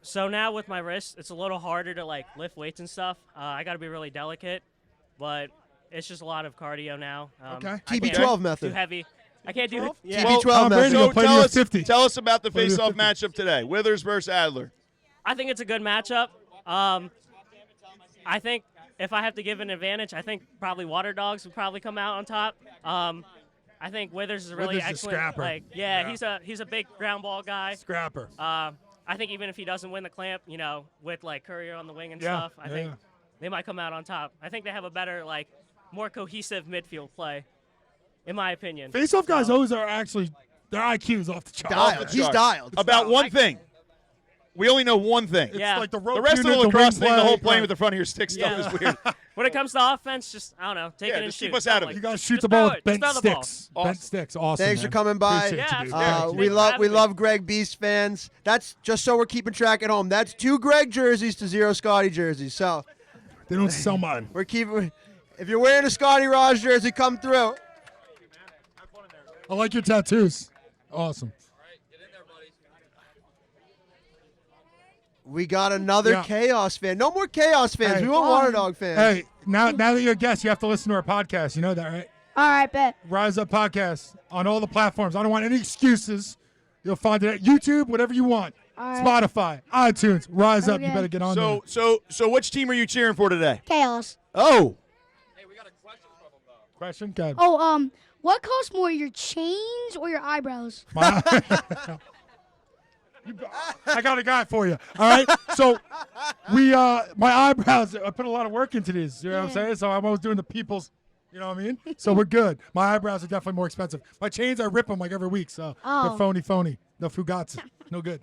L: So now with my wrist, it's a little harder to like lift weights and stuff. I got to be really delicate, but it's just a lot of cardio now.
C: Okay.
L: I can't
B: TB12
L: do
B: method.
L: heavy. I can't do. Yeah.
B: TB12
C: Tom Brady
B: method.
C: will
A: So
C: play to your 50.
A: tell us about the
C: Play to your
A: face-off
C: 50.
A: matchup today. Withers versus Adler.
L: I think it's a good matchup. I think if I have to give an advantage, I think probably Waterdogs would probably come out on top. I think Withers is a really
C: Withers is a
L: excellent.
C: scrapper.
L: Like, he's a big ground ball guy.
C: Scrapper.
L: I think even if he doesn't win the clamp, with like Courier on the wing and
C: Yeah,
L: stuff, I think they might come out on top. I think they have a better, like, more cohesive midfield play, in my opinion.
C: Face off
L: So-
C: guys always are actually their IQ's off the chart.
B: Dialed.
A: Off the
B: He's
A: chart.
B: dialed.
A: About one thing. we only know one thing.
L: Yeah.
C: Like the
A: rest of the lacrosse thing, the whole playing with the front of your stick stuff is weird.
L: When it comes to offense, just, I don't know, take it and
A: just
L: shoot.
A: keep us out of it.
C: You guys shoot the ball with bent
L: Just throw the ball.
C: sticks. Bent sticks. Awesome.
B: Thanks
C: man.
B: for coming by.
C: Appreciate you, dude.
B: We
L: for
B: love
L: having me.
B: Greg Beast fans. That's just so we're keeping track at home. That's 2 Greg jerseys to 0 Scotty jerseys. So
C: They don't sell mine.
B: we're keeping. If you're wearing a Scotty Raj jersey, come through.
C: I like your tattoos. Awesome.
B: We got another
C: Yeah.
B: Chaos fan. No more Chaos fans.
C: Hey.
B: We want Water Dog fans.
C: Hey, now that you're a guest, you have to listen to our podcast. You know that, right?
F: All right, bet.
C: Rise Up Podcast on all the platforms. I don't want any excuses. You'll find it at YouTube, whatever you want.
F: All right.
C: Spotify, iTunes, Rise Up. You
F: Okay.
C: better get on there.
A: So which team are you cheering for today?
F: Chaos.
A: Oh,
C: Question? Go ahead.
F: Oh, what costs more, your chains or your eyebrows?
C: I got a guy for you. All right. So my eyebrows, I put a lot of work into these. You know what I'm saying? So I'm always doing the people's, you know what I mean? So we're good. My eyebrows are definitely more expensive. My chains, I rip them like every week. So they're phony. No fugazzi. No good.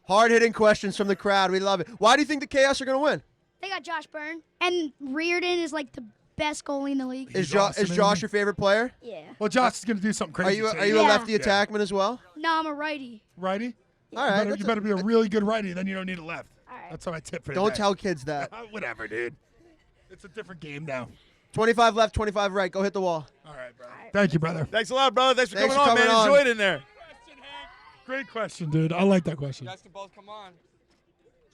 B: Hard-hitting questions from the crowd. We love it. Why do you think the Chaos are going to win?
F: They got Josh Byrne. And Riorden is like the best goalie in the league.
B: Is Josh your favorite player?
F: Yeah.
C: Well, Josh is going to do something crazy.
B: Are you a lefty attackman as well?
F: No, I'm a righty.
C: Righty?
B: All right.
C: You better be a really good righty, then you don't need a left.
F: All right.
C: That's my tip for
B: Don't
C: today.
B: tell kids that.
C: Whatever, dude. It's a different game now.
B: 25 left, 25 right. Go hit the wall.
C: All right, bro. Thank you, brother.
A: thanks a lot, brother. Thanks for
B: Thanks
A: coming
B: for
A: on,
B: coming
A: man.
B: on.
A: Enjoy it in there.
C: Great question, dude. I like that question.
J: You guys can both come on.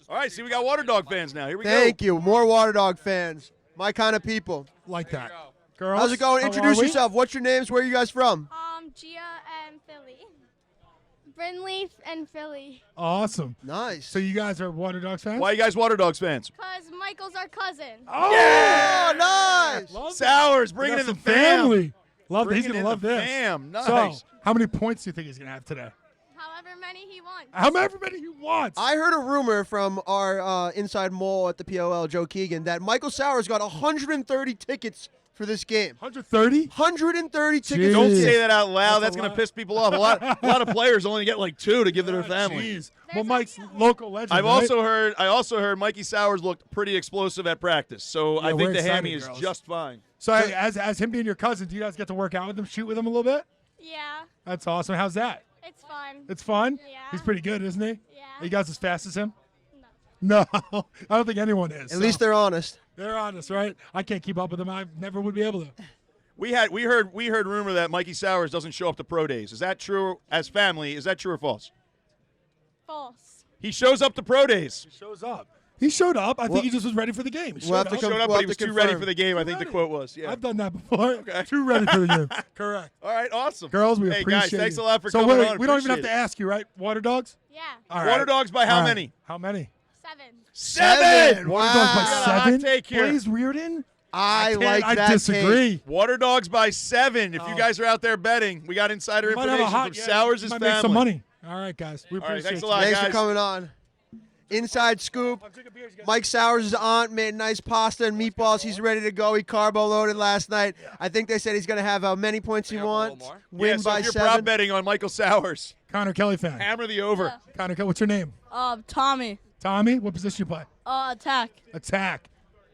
A: All right, see, we got Water Dog fans now. Here we go.
B: Thank you. More Water Dog fans. My kind of people.
C: Like that. Girls,
B: How's it going?
C: how
B: Introduce
C: are we?
B: yourself. What's your names? Where are you guys from?
M: Gia and Philly. Brinley and Philly.
C: Awesome.
B: Nice.
C: So you guys are Water Dogs fans?
A: Why are you guys Water Dogs fans?
M: Because Michael's our cousin.
C: Oh,
B: nice.
A: Sours, bringing in the
C: family. Love this. He's
A: Bringing
C: going to
A: in
C: love
A: the
C: this.
A: fam. Nice.
C: So, how many points do you think he's going to have today?
M: However many he wants.
C: However many he wants.
B: I heard a rumor from our inside mole at the PLL, Joe Keegan, that Michael Sowers got 130 tickets for this game.
C: 130?
B: 130 tickets.
A: Don't
C: Jeez.
A: say that out loud.
C: That's
A: That's
C: a
A: going to
C: lot.
A: piss people off. A lot of players only get like 2 to give to their family.
C: Jeez. Well, Mike's local legend.
A: I
C: right?
A: also heard Mikey Sowers looked pretty explosive at practice. So I
C: we're
A: think the
C: excited,
A: hammy is
C: girls.
A: just fine.
C: So, as him being your cousin, do you guys get to work out with him, shoot with him a little bit?
M: Yeah,
C: That's awesome. How's that?
M: it's fun.
C: It's fun?
M: Yeah.
C: He's pretty good, isn't he?
M: Yeah.
C: Are you guys as fast as him? No. I don't think anyone is.
B: At least they're honest.
C: they're honest, right? I can't keep up with them. I never would be able to.
A: We heard rumor that Mikey Sowers doesn't show up to pro days. Is that true? As family, is that true or false?
M: False.
A: He shows up to pro days.
C: He shows up. He showed up. I think he just was ready for the game. He
B: We'll
C: showed
B: have to
C: up.
A: Showed up,
B: We'll
A: but he
B: have
A: was
B: to
A: too ready
B: confirm.
A: for the game. I think the
C: ready.
A: quote was. Yeah.
C: I've done that before.
A: Okay.
C: Too ready for the game. Correct.
A: All right, awesome.
C: Girls, we
A: hey,
C: appreciate
A: guys, thanks
C: you.
A: a lot for
C: so
A: coming
C: wait,
A: on.
C: we don't even have to
A: Appreciate
C: ask you, right? Water Dogs?
M: Yeah.
C: All
A: it.
C: right.
A: Water Dogs by how
C: All right.
A: many?
C: How many?
M: 7.
A: 7.
C: Water Dogs by
A: We got a hot
C: 7?
A: take here.
C: Blaze Riorden?
B: I like
C: I
B: that
C: disagree.
B: take.
A: Water Dogs by 7. If you guys are out there betting, we got insider
C: Might have a
A: information
C: hot,
A: from Sowers'
C: might
A: family.
C: make some money. All right, guys. We
A: All right,
C: appreciate
A: thanks a
C: you.
A: lot,
B: Thanks
A: guys.
B: for coming on. Inside scoop. Mike Sowers' aunt made nice pasta and meatballs. He's ready to go. He carbo loaded last night. I think they said he's going to have how many points he wants. Win
A: Yeah, so
B: by
A: if you're
B: 7.
A: prop betting on Michael Sowers,
C: Connor Kelly fan.
A: hammer the over.
C: Connor Kelly, what's your name?
M: Tommy.
C: Tommy? What position you play?
M: Attack.
C: Attack.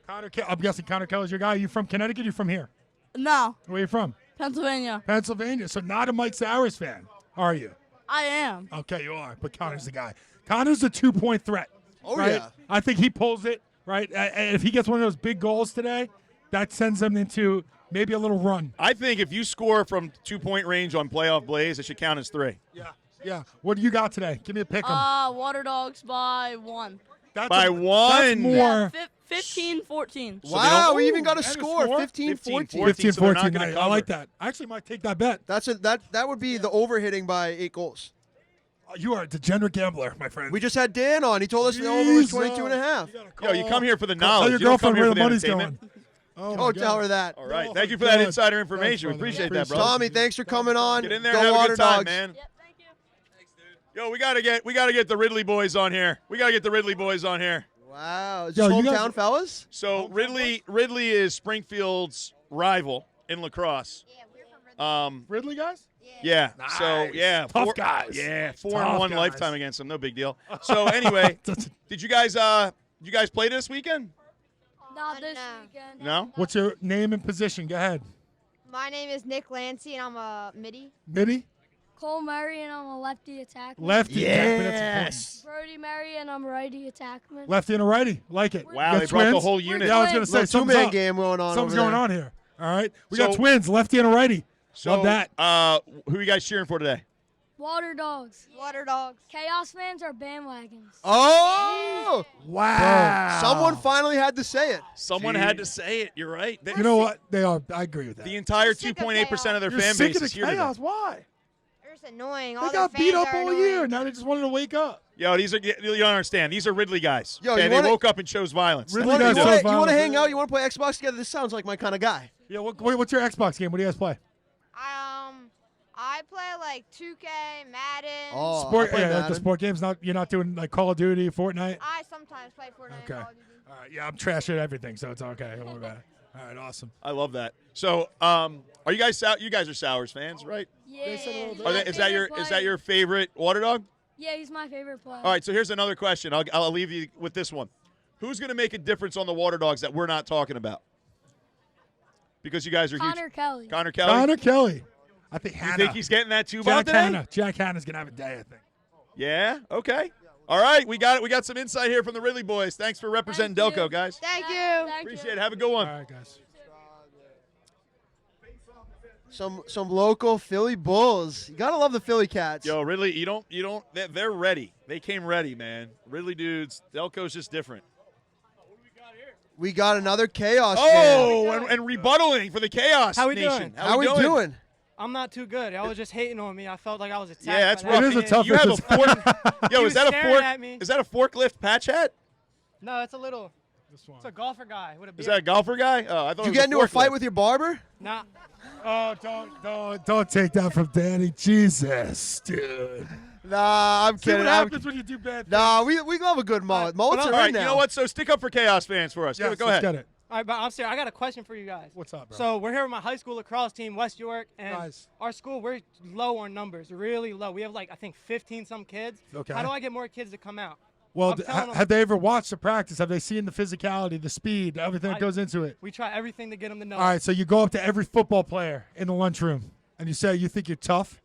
C: I'm guessing Connor Kelly's your guy. Are you from Connecticut? You from here?
M: No.
C: Where are you from?
M: Pennsylvania.
C: Pennsylvania. So not a Mike Sowers fan, are you?
M: I am.
C: Okay, you are. But Connor's the guy. Connor's a 2-point threat.
B: Oh,
C: right?
B: yeah.
C: I think he pulls it, right? And if he gets one of those big goals today, that sends him into maybe a little run.
A: I think if you score from 2-point range on playoff Blaze, it should count as 3.
C: Yeah. What do you got today? Give me a pick 'em.
M: Water Dogs by 1.
C: That's
A: by
C: a-
A: 1.
C: That's more.
M: 15-14.
A: So
B: Wow,
A: they
B: we
A: don't-
B: even got a
C: And a
B: score.
C: score?
B: 15-14.
C: 15,
A: so they're not
C: 14.
A: gonna
C: I
A: cover.
C: like that. I actually might take that bet.
B: That would be the overhitting by 8 goals.
C: You are a degenerate gambler, my friend.
B: We just had Dan on. He told us the over was
C: Jesus.
B: 22.5.
A: Yo, you come here for the
C: Tell
A: knowledge.
C: your
A: You don't
C: girlfriend
A: come here
C: where
A: for
C: the
A: the
C: money's
A: entertainment.
C: going. Oh, my
B: Don't
C: God.
B: tell her that.
A: All right.
C: Oh,
A: Thank you for
C: my
A: that
C: God.
A: insider
C: Thanks,
A: information. We
C: brother.
A: appreciate that,
C: Appreciate
A: bro.
B: Tommy, thanks for coming on.
A: Get in there
B: Go
A: and have a
B: Water
A: good time,
B: Dogs.
A: man.
M: Yep, thank you.
A: Yo, we gotta get the Ridley boys on here.
B: Wow. Is
C: Yo,
B: this
C: you guys-
B: hometown, fellas?
A: So Ridley is Springfield's rival in lacrosse.
C: Ridley guys?
A: Yeah.
C: Nice.
A: So, yeah.
C: Tough guys.
A: Yeah, 4-1
C: Tough guys.
A: lifetime against them. No big deal. So, anyway, did you guys play this weekend?
N: Not this weekend.
A: No?
C: What's your name and position? Go ahead.
N: My name is Nick Lancy, and I'm a midi.
C: Midi?
N: Cole Murray, and I'm a lefty attackman.
C: Lefty attackman. That's
N: Brody Murray, and I'm a righty attackman.
C: lefty and a righty. Like it.
A: Wow,
C: You
A: they
C: got
A: brought the
C: twins?
A: whole unit.
C: Yeah, I was going to say,
B: Little
C: something's
B: two-man
C: up.
B: game going on
C: Something's
B: over
C: going
B: there.
C: on here. All right. We
A: So-
C: got twins, lefty and a righty.
A: So,
C: Love that.
A: Who are you guys cheering for today?
N: Water Dogs. Water Dogs. Chaos fans are bandwagons.
B: Oh!
C: Wow.
B: Someone finally had to say it.
A: Someone had to say it. You're right.
C: You know what? They are. I agree with that.
A: The entire 2.8% of their
C: You're
A: fan
C: sick
A: base
C: of
A: is
C: the
A: here today.
C: chaos. Why?
N: They're just annoying.
C: They got beat up all year. Now they just wanted to wake up.
A: Yo, you don't understand. These are Ridley guys.
B: Yo,
A: okay,
B: you
A: they
B: wanna-
A: woke up and chose violence.
C: Ridley
B: You
C: guys chose
B: want to
C: violence.
B: hang out? You want to play Xbox together? This sounds like my kind of guy.
C: Yeah. What's your Xbox game? What do you guys play?
N: I play like 2K, Madden.
B: Oh,
C: Sport.
B: I play
C: Yeah, like the
B: Madden.
C: sport games. You're not doing like Call of Duty, Fortnite.
N: I sometimes play Fortnite.
C: Okay.
N: And Call of Duty.
C: All right. Yeah, I'm trash at everything, so it's okay. Don't worry about it. All right. Awesome.
A: I love that. So, are you guys you guys are Sours fans, right?
N: Yeah.
A: Is that your favorite water dog?
N: Yeah, he's my favorite player.
A: All right. So here's another question. I'll leave you with this one. Who's going to make a difference on the water dogs that we're not talking about? Because you guys are
N: Connor
A: huge.
N: Kelly.
A: Connor Kelly.
C: Connor Kelly. I think
A: You
C: Hannah.
A: think he's getting that two bomb
C: Jack
A: today?
C: Hanna. Jack Hanna's gonna have a day, I think.
A: Yeah. Okay. All right. We got it. We got some insight here from the Ridley boys. Thanks for representing Delco, guys.
N: Thank you.
A: Appreciate it. Have a good one.
C: All right, guys.
B: Some local Philly Bulls. You gotta love the Philly Cats.
A: Yo, Ridley, you don't. They're ready. They came ready, man. Ridley dudes. Delco's just different.
B: We got another Chaos
A: Oh,
B: fan.
A: and rebuttaling for the Chaos
O: How we
A: Nation.
O: doing?
B: How we doing?
O: I'm not too good. Y'all was just hating on me. I felt like I was attacked.
A: Yeah, that's
O: by
A: rough.
O: that
C: It is a
O: man.
C: tough-
A: You have a fork. Yo,
O: He
A: is that
O: was
A: a
O: staring
A: fork?
O: at me.
A: Is that a forklift patch hat?
O: No, it's a little.
C: This one.
O: It's a golfer guy with a beard.
A: Is that a golfer guy? Oh, I thought.
B: Did
A: it
B: you
A: was
B: get into a
A: forklift.
B: fight with your barber?
O: Nah.
C: Oh, don't take that from Danny. Jesus, dude.
B: Nah, I'm
C: See
B: kidding.
C: what
B: I'm
C: happens when you do bad things.
B: Nah, we love a good mullet. Mullets
A: All
B: are
A: right,
B: in now.
A: you know what? So stick up for Chaos fans for us.
C: Yes,
A: Go
C: let's
A: ahead.
C: get it.
O: All right, but I'm serious. I got a question for you guys.
C: What's up, bro?
O: So we're here with my high school lacrosse team, West York, and
C: Nice.
O: our school, we're low on numbers, really low. We have like, I think 15 some kids.
C: Okay.
O: How do I get more kids to come out?
C: Well,
O: I'm telling them-
C: have they ever watched the practice? Have they seen the physicality, the speed, everything that goes into it?
O: We try everything to get them to know.
C: All right, so you go up to every football player in the lunchroom and you say you think you're tough,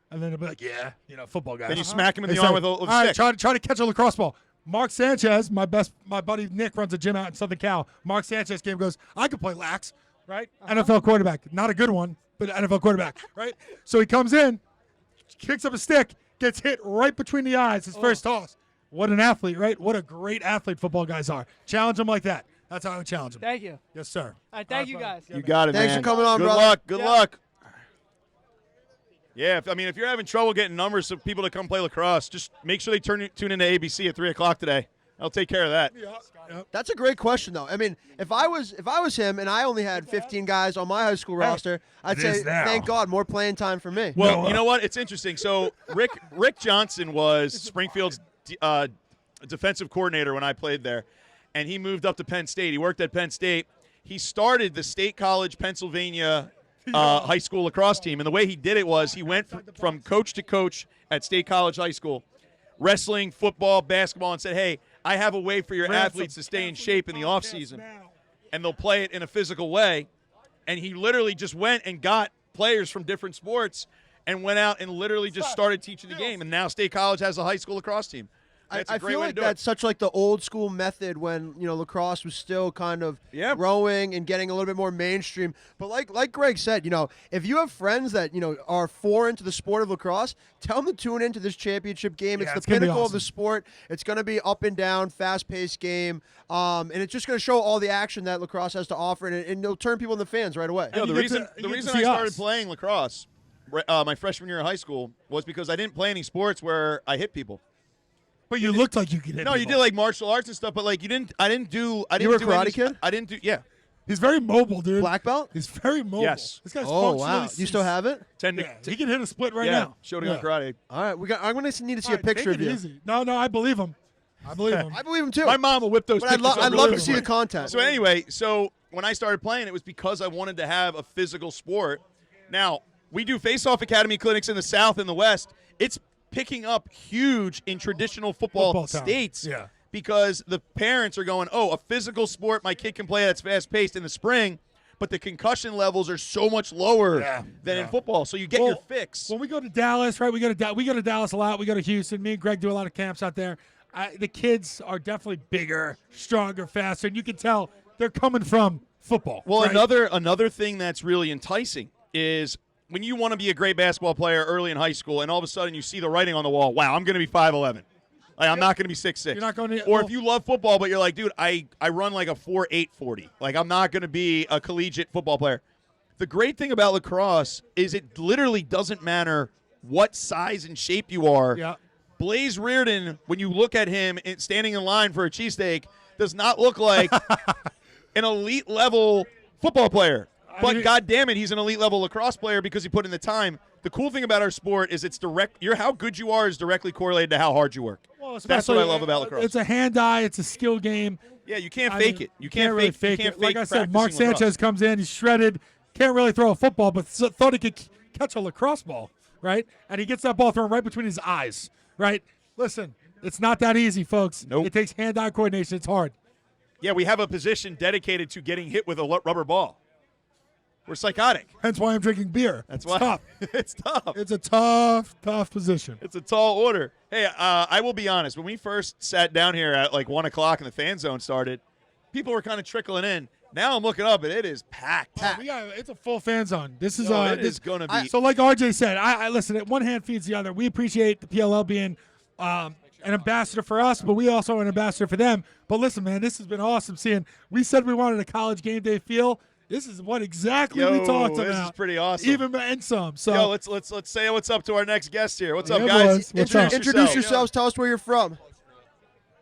C: and then they'll be like, "Yeah, football guy."
A: Then you smack him in the arm with a
C: All right,
A: stick.
C: try to catch a lacrosse ball. Mark Sanchez, my buddy Nick runs a gym out in Southern Cal. Mark Sanchez came and goes, "I could play lax, right? NFL quarterback, not a good one, but NFL quarterback, right?" So he comes in, kicks up a stick, gets hit right between the eyes, his first toss. What an athlete, right? What a great athlete football guys are. Challenge them like that. That's how I would challenge them.
O: Thank you.
C: Yes, sir.
O: All right, thank you guys.
A: You got it,
B: Thanks
A: man.
B: for coming on,
A: Good
B: brother.
A: luck. Good
O: Yeah.
A: luck. Yeah, if you're having trouble getting numbers of people to come play lacrosse, just make sure they tune into ABC at 3:00 today. I'll take care of that.
B: That's a great question, though. I mean, if I was him and I only had 15 guys on my high school roster, I'd
C: it
B: say,
C: is now.
B: thank God, more playing time for me.
A: Well, you know what? It's interesting. So Rick Johnson was Springfield's defensive coordinator when I played there, and he moved up to Penn State. He worked at Penn State. He started the State College Pennsylvania high school lacrosse team, and the way he did it was he went from coach to coach at State College High School, wrestling, football, basketball, and said, "Hey, I have a way for your athletes to stay in shape in the off season, and they'll play it in a physical way." And he literally just went and got players from different sports and went out and literally just started teaching the game. And now State College has a high school lacrosse team. That's a
B: I
A: great
B: feel
A: way
B: like
A: to do
B: that's
A: it.
B: such like the old school method when lacrosse was still kind of growing and getting a little bit more mainstream. But like Greg said, if you have friends that are foreign to the sport of lacrosse, tell them to tune into this championship game.
C: Yeah,
B: it's
C: it's
B: the
C: gonna be
B: pinnacle of the
C: awesome.
B: sport. It's going to be up and down, fast-paced game, and it's just going to show all the action that lacrosse has to offer, and it'll turn people into fans right away.
A: Yo, the reason I started playing lacrosse my freshman year of high school was because I didn't play any sports where I hit people.
C: But you looked like you could hit
A: No, you
C: people.
A: did like martial arts and stuff, but like I didn't do.
B: You were a karate kid?
A: I didn't do. Yeah.
C: He's very mobile, dude.
B: Black belt?
C: He's very mobile.
A: Yes.
C: This guy's
B: Oh,
C: functionally
B: wow. You still have it?
C: He can hit a split right
A: yeah,
C: now.
A: showed him on karate.
B: All right, I'm going to need to see
C: All
B: a
C: right,
B: picture
C: take
B: of
C: it
B: you.
C: easy. No, I believe him. I believe him.
B: I believe him too.
A: My mom will whip those
B: But I'd,
A: pictures.
B: I'd love to see the content.
A: So anyway, so when I started playing, it was because I wanted to have a physical sport. Now, we do face-off academy clinics in the South and the West. It's picking up huge in traditional football states.
C: Yeah.
A: Because the parents are going, oh, a physical sport my kid can play that's fast-paced in the spring, but the concussion levels are so much lower than in football. So you get your fix.
C: When we go to Dallas, right? We go to Dallas a lot. We go to Houston. Me and Greg do a lot of camps out there. The kids are definitely bigger, stronger, faster, and you can tell they're coming from football.
A: Well,
C: right?
A: another thing that's really enticing is when you want to be a great basketball player early in high school, and all of a sudden you see the writing on the wall. Wow, I'm going to be 5'11". Like, I'm not going to be 6'6".
C: You're not going to.
A: Or if you love football, but you're like, dude, I run like a 4.8 40. Like, I'm not going to be a collegiate football player. The great thing about lacrosse is it literally doesn't matter what size and shape you are.
C: Yeah.
A: Blaze Riorden, when you look at him standing in line for a cheesesteak, does not look like an elite level football player. But God damn it, he's an elite level lacrosse player because he put in the time. The cool thing about our sport is it's direct. How good you are is directly correlated to how hard you work.
C: Well,
A: that's what I love about lacrosse.
C: It's a hand-eye. It's a skill game.
A: Yeah, you can't fake it. You can't
C: really
A: fake
C: it. Like I said,
A: practicing
C: Mark Sanchez
A: lacrosse.
C: comes in. He's shredded. Can't really throw a football, but thought he could catch a lacrosse ball, right? And he gets that ball thrown right between his eyes, right? Listen, it's not that easy, folks.
A: Nope.
C: It takes hand-eye coordination. It's hard.
A: Yeah, we have a position dedicated to getting hit with a rubber ball. We're psychotic.
C: Hence why I'm drinking beer.
A: That's
C: it's
A: why.
C: tough.
A: It's tough.
C: It's a tough position.
A: It's a tall order. Hey, I will be honest. When we first sat down here at like 1 o'clock and the fan zone started, people were kind of trickling in. Now I'm looking up and it is packed.
C: It's a full fan zone. This is
A: it is going to be.
C: So like RJ said, I listen. One hand feeds the other. We appreciate the PLL being an ambassador for us, but we also are an ambassador for them. But listen, man, this has been awesome. We said we wanted a college game day feel. This is what exactly we talked about.
A: This is pretty awesome.
C: Even and some. So
A: yo, let's say what's up to our next guest here. What's up,
C: Yeah,
A: guys?
C: boys. What's up?
B: Introduce yourselves. Tell us where you're from.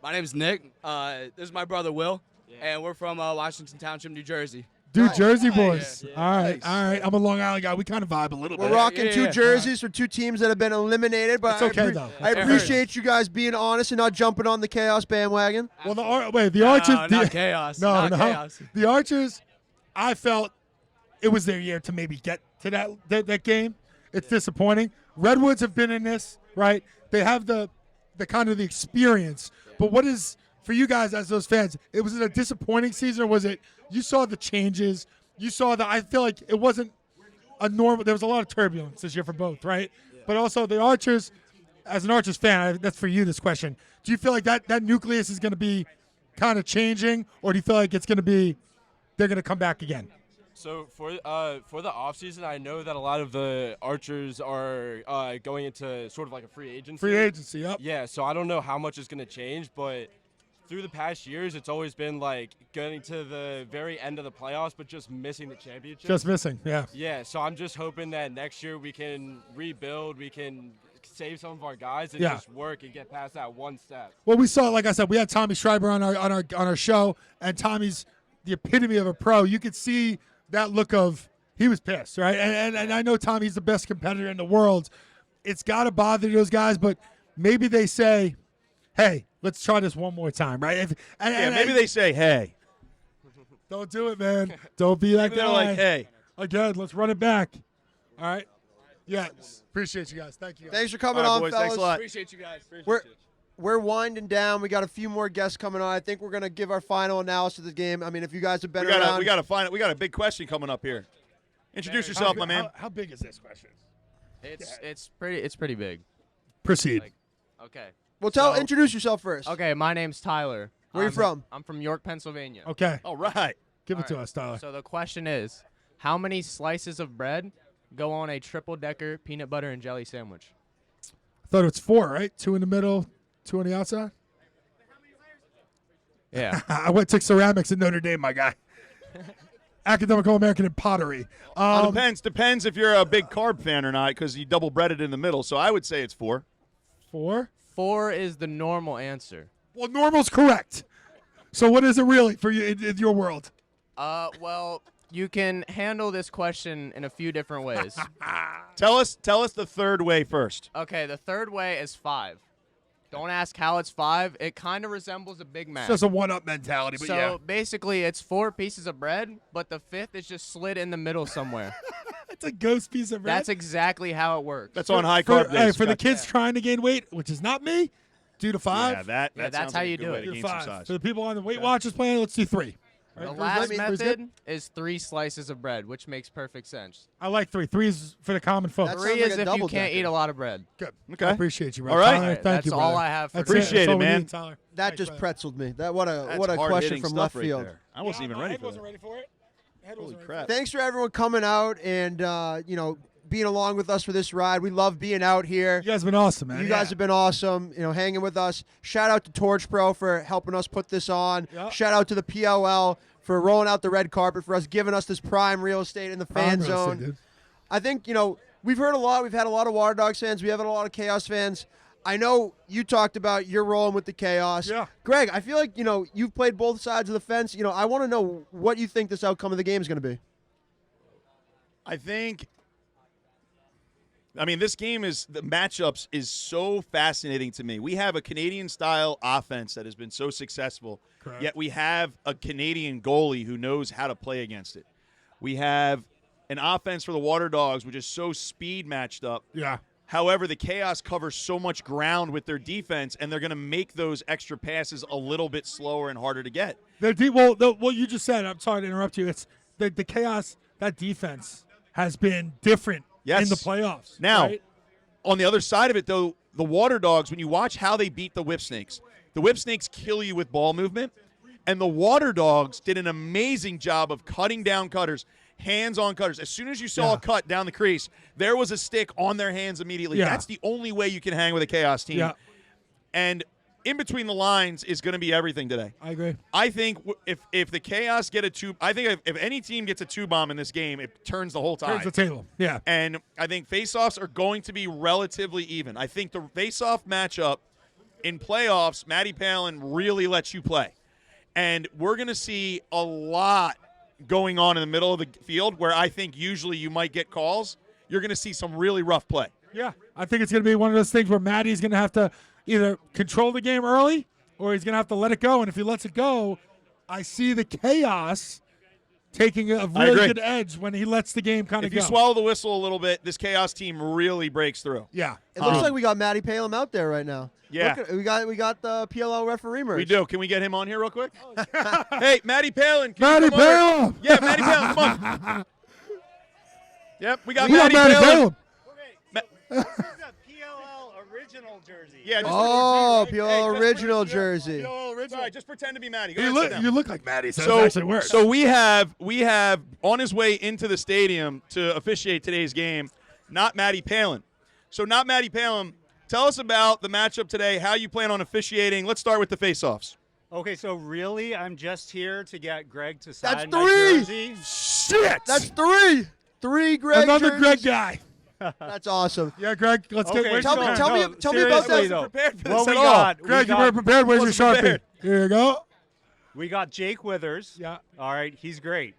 P: My name's Nick. This is my brother Will, and we're from Washington Township, New Jersey.
C: Dude, Jersey boys.
P: Yeah.
C: All right. I'm a Long Island guy. We kind of vibe a little bit.
B: We're rocking two jerseys for two teams that have been eliminated, but
C: It's okay, though.
B: I appreciate you guys being honest and not jumping on the Chaos bandwagon.
C: Well, the Archers.
P: not Chaos.
C: No,
P: Not Chaos.
C: The Archers, I felt it was their year to maybe get to that game. It's disappointing. Redwoods have been in this, right? They have the kind of the experience. But what is, for you guys as those fans, was it a disappointing season, or was it you saw the changes? You saw I feel like it wasn't a normal. There was a lot of turbulence this year for both, right? Yeah. But also the Archers, as an Archers fan, that's for you, this question. Do you feel like that nucleus is going to be kind of changing, or do you feel like it's going to be they're going to come back again?
Q: So for the offseason, I know that a lot of the Archers are going into sort of like a free agency.
C: Free agency, yep.
Q: Yeah, so I don't know how much is going to change, but through the past years, it's always been like getting to the very end of the playoffs, but just missing the championship.
C: Just missing, yeah.
Q: Yeah, so I'm just hoping that next year we can rebuild, we can save some of our guys and just work and get past that one step.
C: Well, we saw, like I said, we had Tommy Schreiber on our show, and Tommy's the epitome of a pro. You could see that look of he was pissed, right? And I know Tommy's the best competitor in the world. It's got to bother those guys, but maybe they say, hey, let's try this one more time, right?
A: Maybe they say, hey.
C: Don't do it, man. Don't be that guy.
A: They're like, hey.
C: Again, let's run it back. All right? Yes. Appreciate you guys. Thank you.
B: Thanks for coming
A: All right,
B: on,
A: boys.
B: fellas.
A: Thanks a lot.
P: Appreciate you guys.
B: We're winding down. We got a few more guests coming on. I think we're gonna give our final analysis of the game. I mean, if you guys have been around,
A: we got a big question coming up here. Introduce yourself, my man.
C: How big is this question?
R: It's pretty big.
C: Proceed.
R: Okay.
B: Well, introduce yourself first.
R: Okay, my name's Tyler.
B: Where you from?
R: I'm from York, Pennsylvania.
C: Okay.
A: All right.
C: Give it to us, Tyler.
R: So the question is, how many slices of bread go on a triple-decker peanut butter and jelly sandwich?
C: I thought it was 4, right? 2 in the middle, 2 on the outside?
R: Yeah.
C: I took ceramics at Notre Dame, my guy. Academic All-American in pottery.
A: Depends if you're a big carb fan or not, because you double bread it in the middle. So I would say it's 4.
C: 4?
R: 4 is the normal answer.
C: Well, normal's correct. So what is it really for you in your world?
R: Well, you can handle this question in a few different ways.
A: Tell us the third way first.
R: Okay, the third way is 5. Don't ask how it's 5. It kind of resembles a Big Mac.
C: It's just a one-up mentality, but
R: so basically, it's 4 pieces of bread, but the 5th is just slid in the middle somewhere.
C: That's a ghost piece of bread.
R: That's exactly how it works.
A: That's on high carb days.
C: Hey, for the kids trying to gain weight, which is not me, 2 to 5.
A: Yeah,
R: that's how you do it.
C: 2 to 5. For the people on the Weight Watchers plan, let's do 3.
R: The last method is 3 slices of bread, which makes perfect sense.
C: I like 3. 3 is for the common folk.
R: 3 is if you can't eat a lot of bread.
C: Good.
A: Okay.
C: I appreciate you, bro.
A: All right.
C: Tyler, thank
R: that's
C: you, brother.
R: all I have for
A: Appreciate it, man.
C: Tyler.
B: That just pretzeled me. What a question
A: hard-hitting
B: from
A: stuff
B: left
A: right
B: field.
A: there. I wasn't even ready for that.
C: ready for it.
A: Holy crap.
B: Thanks for everyone coming out and being along with us for this ride. We love being out here.
C: You guys have been awesome, man.
B: You guys have been awesome, hanging with us. Shout out to TorchPro for helping us put this on.
C: Yep.
B: Shout out to the PLL for rolling out the red carpet for us, giving us this prime real estate in the fan zone. I think, we've heard a lot. We've had a lot of Waterdogs fans. We have a lot of Chaos fans. I know you talked about you're rolling with the Chaos.
C: Yeah.
B: Greg, I feel like, you've played both sides of the fence. I want to know what you think this outcome of the game is going to be.
A: I think, this game the matchups is so fascinating to me. We have a Canadian-style offense that has been so successful,
C: Correct.
A: Yet we have a Canadian goalie who knows how to play against it. We have an offense for the Waterdogs, which is so speed matched up.
C: Yeah.
A: However, the Chaos covers so much ground with their defense, and they're going to make those extra passes a little bit slower and harder to get.
C: What you just said, I'm sorry to interrupt you. It's the Chaos, that defense has been different in the playoffs.
A: Now,
C: right?
A: on the other side of it, though, the Waterdogs, when you watch how they beat the Whip Snakes, the Whip Snakes kill you with ball movement, and the Waterdogs did an amazing job of cutting down cutters, hands-on cutters. As soon as you saw a cut down the crease, there was a stick on their hands immediately.
C: Yeah.
A: That's the only way you can hang with a Chaos team.
C: Yeah.
A: And in between the lines is going to be everything today.
C: I agree.
A: I think if the Chaos get a 2, I think if any team gets a 2-bomb in this game, it turns the whole tide.
C: Turns the table. Yeah.
A: And I think face-offs are going to be relatively even. I think the face-off matchup in playoffs, Matty Palin really lets you play. And we're going to see a lot going on in the middle of the field where I think usually you might get calls. You're going to see some really rough play.
C: Yeah. I think it's going to be one of those things where Matty's going to have to either control the game early or he's going to have to let it go. And if he lets it go, I see the Chaos taking a really good edge when he lets the game kind of go.
A: If you swallow the whistle a little bit, this Chaos team really breaks through.
C: Yeah.
B: It looks like we got Matty Palin out there right now.
A: Yeah.
B: Look, we got the PLL referee merch.
A: We do. Can we get him on here real quick? Hey, Matty Palin.
C: Matty Palin.
A: Yeah, Matty Palin. Come on. Yep, we got
C: Matty
A: Palin.
S: This is a PLL original jersey.
A: Yeah.
B: PLL original jersey.
A: PLL original. Sorry, just pretend to be Matty.
C: You look like Matty.
A: So we have on his way into the stadium to officiate today's game, not Matty Palin. So not Matty Palin. Tell us about the matchup today, how you plan on officiating. Let's start with the face-offs.
S: Okay, so really, I'm just here to get Greg to sign
B: That's
S: my
B: 3.
S: jersey.
C: Shit.
B: That's 3. 3 Greg
C: Another
B: jerseys.
C: Greg guy.
B: That's awesome.
C: Yeah, Greg, let's get
S: Okay,
B: Tell me about
S: seriously,
B: that.
S: though.
A: Prepared for
S: Well,
A: this
S: we
A: at all.
S: got-
C: Greg, you were prepared. Where's your
A: wasn't
C: Sharpie?
A: prepared.
C: Here you go.
S: We got Jake Withers.
C: Yeah.
S: All right, he's great.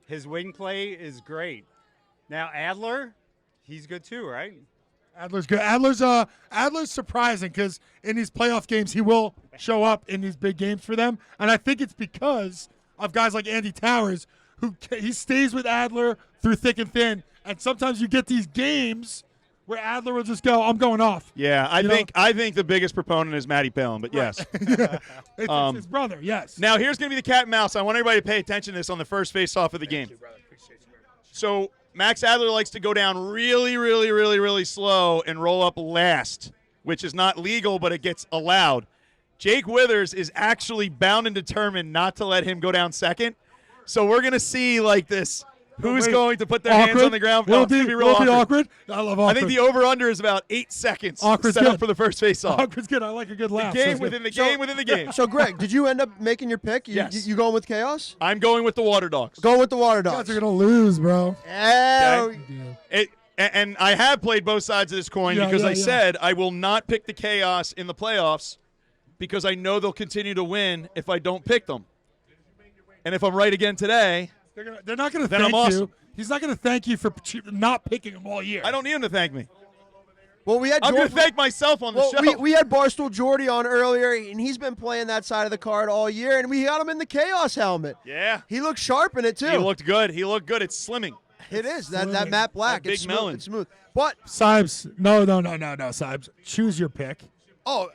S: His wing play is great. Now Adler, he's good too, right?
C: Adler's good. Adler's surprising because in these playoff games he will show up in these big games for them, and I think it's because of guys like Andy Towers who he stays with Adler through thick and thin, and sometimes you get these games where Adler will just go, "I'm going off."
A: Yeah, I think the biggest proponent is Matty Palin, but yes.
C: It's his brother, yes.
A: Now here's going to be the cat and mouse. I want everybody to pay attention to this on the first face-off of the game. So Max Adler likes to go down really, really, really, really slow and roll up last, which is not legal, but it gets allowed. Jake Withers is actually bound and determined not to let him go down second. So we're going to see like this. Who's going to put their hands on the ground?
C: Will
A: it's going to be real
C: awkward. I love awkward.
A: I think the over-under is about 8 seconds
C: Awkward's
A: set up
C: good.
A: for the first face-off.
C: Awkward's good. I like a good laugh.
A: The game
C: Sounds
A: within
C: good.
A: the game.
B: So, Greg, did you end up making your pick?
A: Yes.
B: You going with Chaos?
A: I'm going with the Waterdogs.
B: Going with the
C: You
B: Waterdogs.
C: guys are gonna lose, bro.
A: And I have played both sides of this coin because I said I will not pick the Chaos in the playoffs because I know they'll continue to win if I don't pick them. And if I'm right again today,
C: they're not going to
A: then
C: thank
A: I'm awesome.
C: you. He's not going to thank you for not picking him all year.
A: I don't need him to thank me.
B: Well,
A: I'm going to thank myself on the show.
B: We had Barstool Jordie on earlier, and he's been playing that side of the card all year, and we got him in the Chaos helmet.
A: Yeah.
B: He looked sharp in it, too.
A: He looked good. It's slimming.
B: It is that matte black.
A: That big
B: it's smooth.
A: melon.
B: It's smooth. But
C: Sibes, no, Sibes. Choose your pick.
B: oh,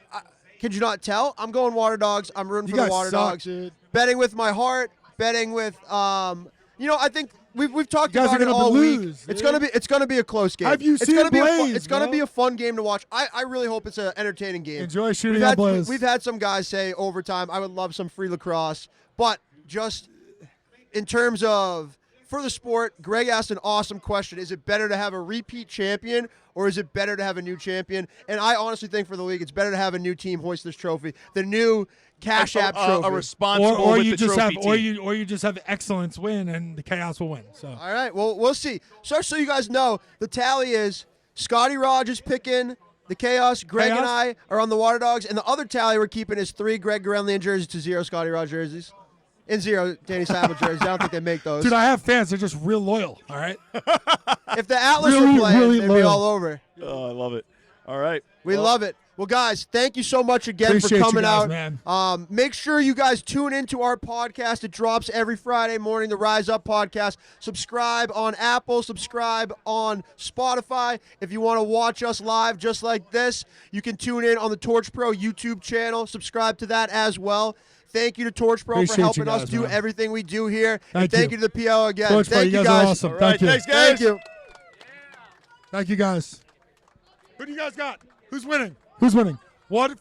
B: could you not tell? I'm going Water Dogs. I'm rooting
C: You
B: for the
C: guys
B: Water
C: suck,
B: Dogs.
C: dude.
B: Betting with my heart. Betting with I think we've talked
C: You guys
B: about
C: are
B: it
C: gonna
B: all
C: lose,
B: week.
C: dude.
B: It's gonna be a close game.
C: Have you
B: it's
C: seen
B: gonna be
C: Blaze,
B: it's gonna
C: bro?
B: be a fun game to watch. I really hope it's an entertaining game.
C: Enjoy shooting
B: we've
C: at
B: had,
C: Blaze.
B: We've had some guys say overtime. I would love some free lacrosse, but just in terms of for the sport, Greg asked an awesome question. Is it better to have a repeat champion or is it better to have a new champion? And I honestly think for the league, it's better to have a new team hoist this trophy. The new Cash App trophy.
A: A responsible
C: or
A: with
C: you
A: the
C: just
A: trophy
C: have,
A: team.
C: or you just have excellence win and the chaos will win. So
B: All right, well, we'll see. So you guys know, the tally is Scotty Rogers picking the Chaos. Greg and I are on the Water Dogs. And the other tally we're keeping is 3 Greg Garellian jerseys to 0 Scotty Rogers jerseys. And 0 Danny Savage jerseys. I don't think they make those.
C: dude, I have fans. They're just real loyal. All right.
B: If the Atlas
C: Really,
B: were playing,
C: really
B: they'd be
C: loyal.
B: all over.
A: Oh, I love it. All right.
B: We love it. Well, guys, thank you so much again
C: Appreciate
B: for
C: you
B: coming
C: guys,
B: out.
C: man.
B: Make sure you guys tune into our podcast. It drops every Friday morning, the Rise Up podcast. Subscribe on Apple. Subscribe on Spotify. If you want to watch us live just like this, you can tune in on the TorchPro YouTube channel. Subscribe to that as well. Thank you to TorchPro
C: Appreciate
B: for helping
C: you guys,
B: us do
C: man.
B: everything we do here.
C: Thank
B: and thank
C: you.
B: you to the PLL again.
C: TorchPro,
B: Thank
C: you guys are awesome.
A: All
C: Thank
A: right,
C: you.
A: thanks, guys.
B: Thank you.
C: Thank you guys. Who do you guys got? Who's winning? Who's winning? What?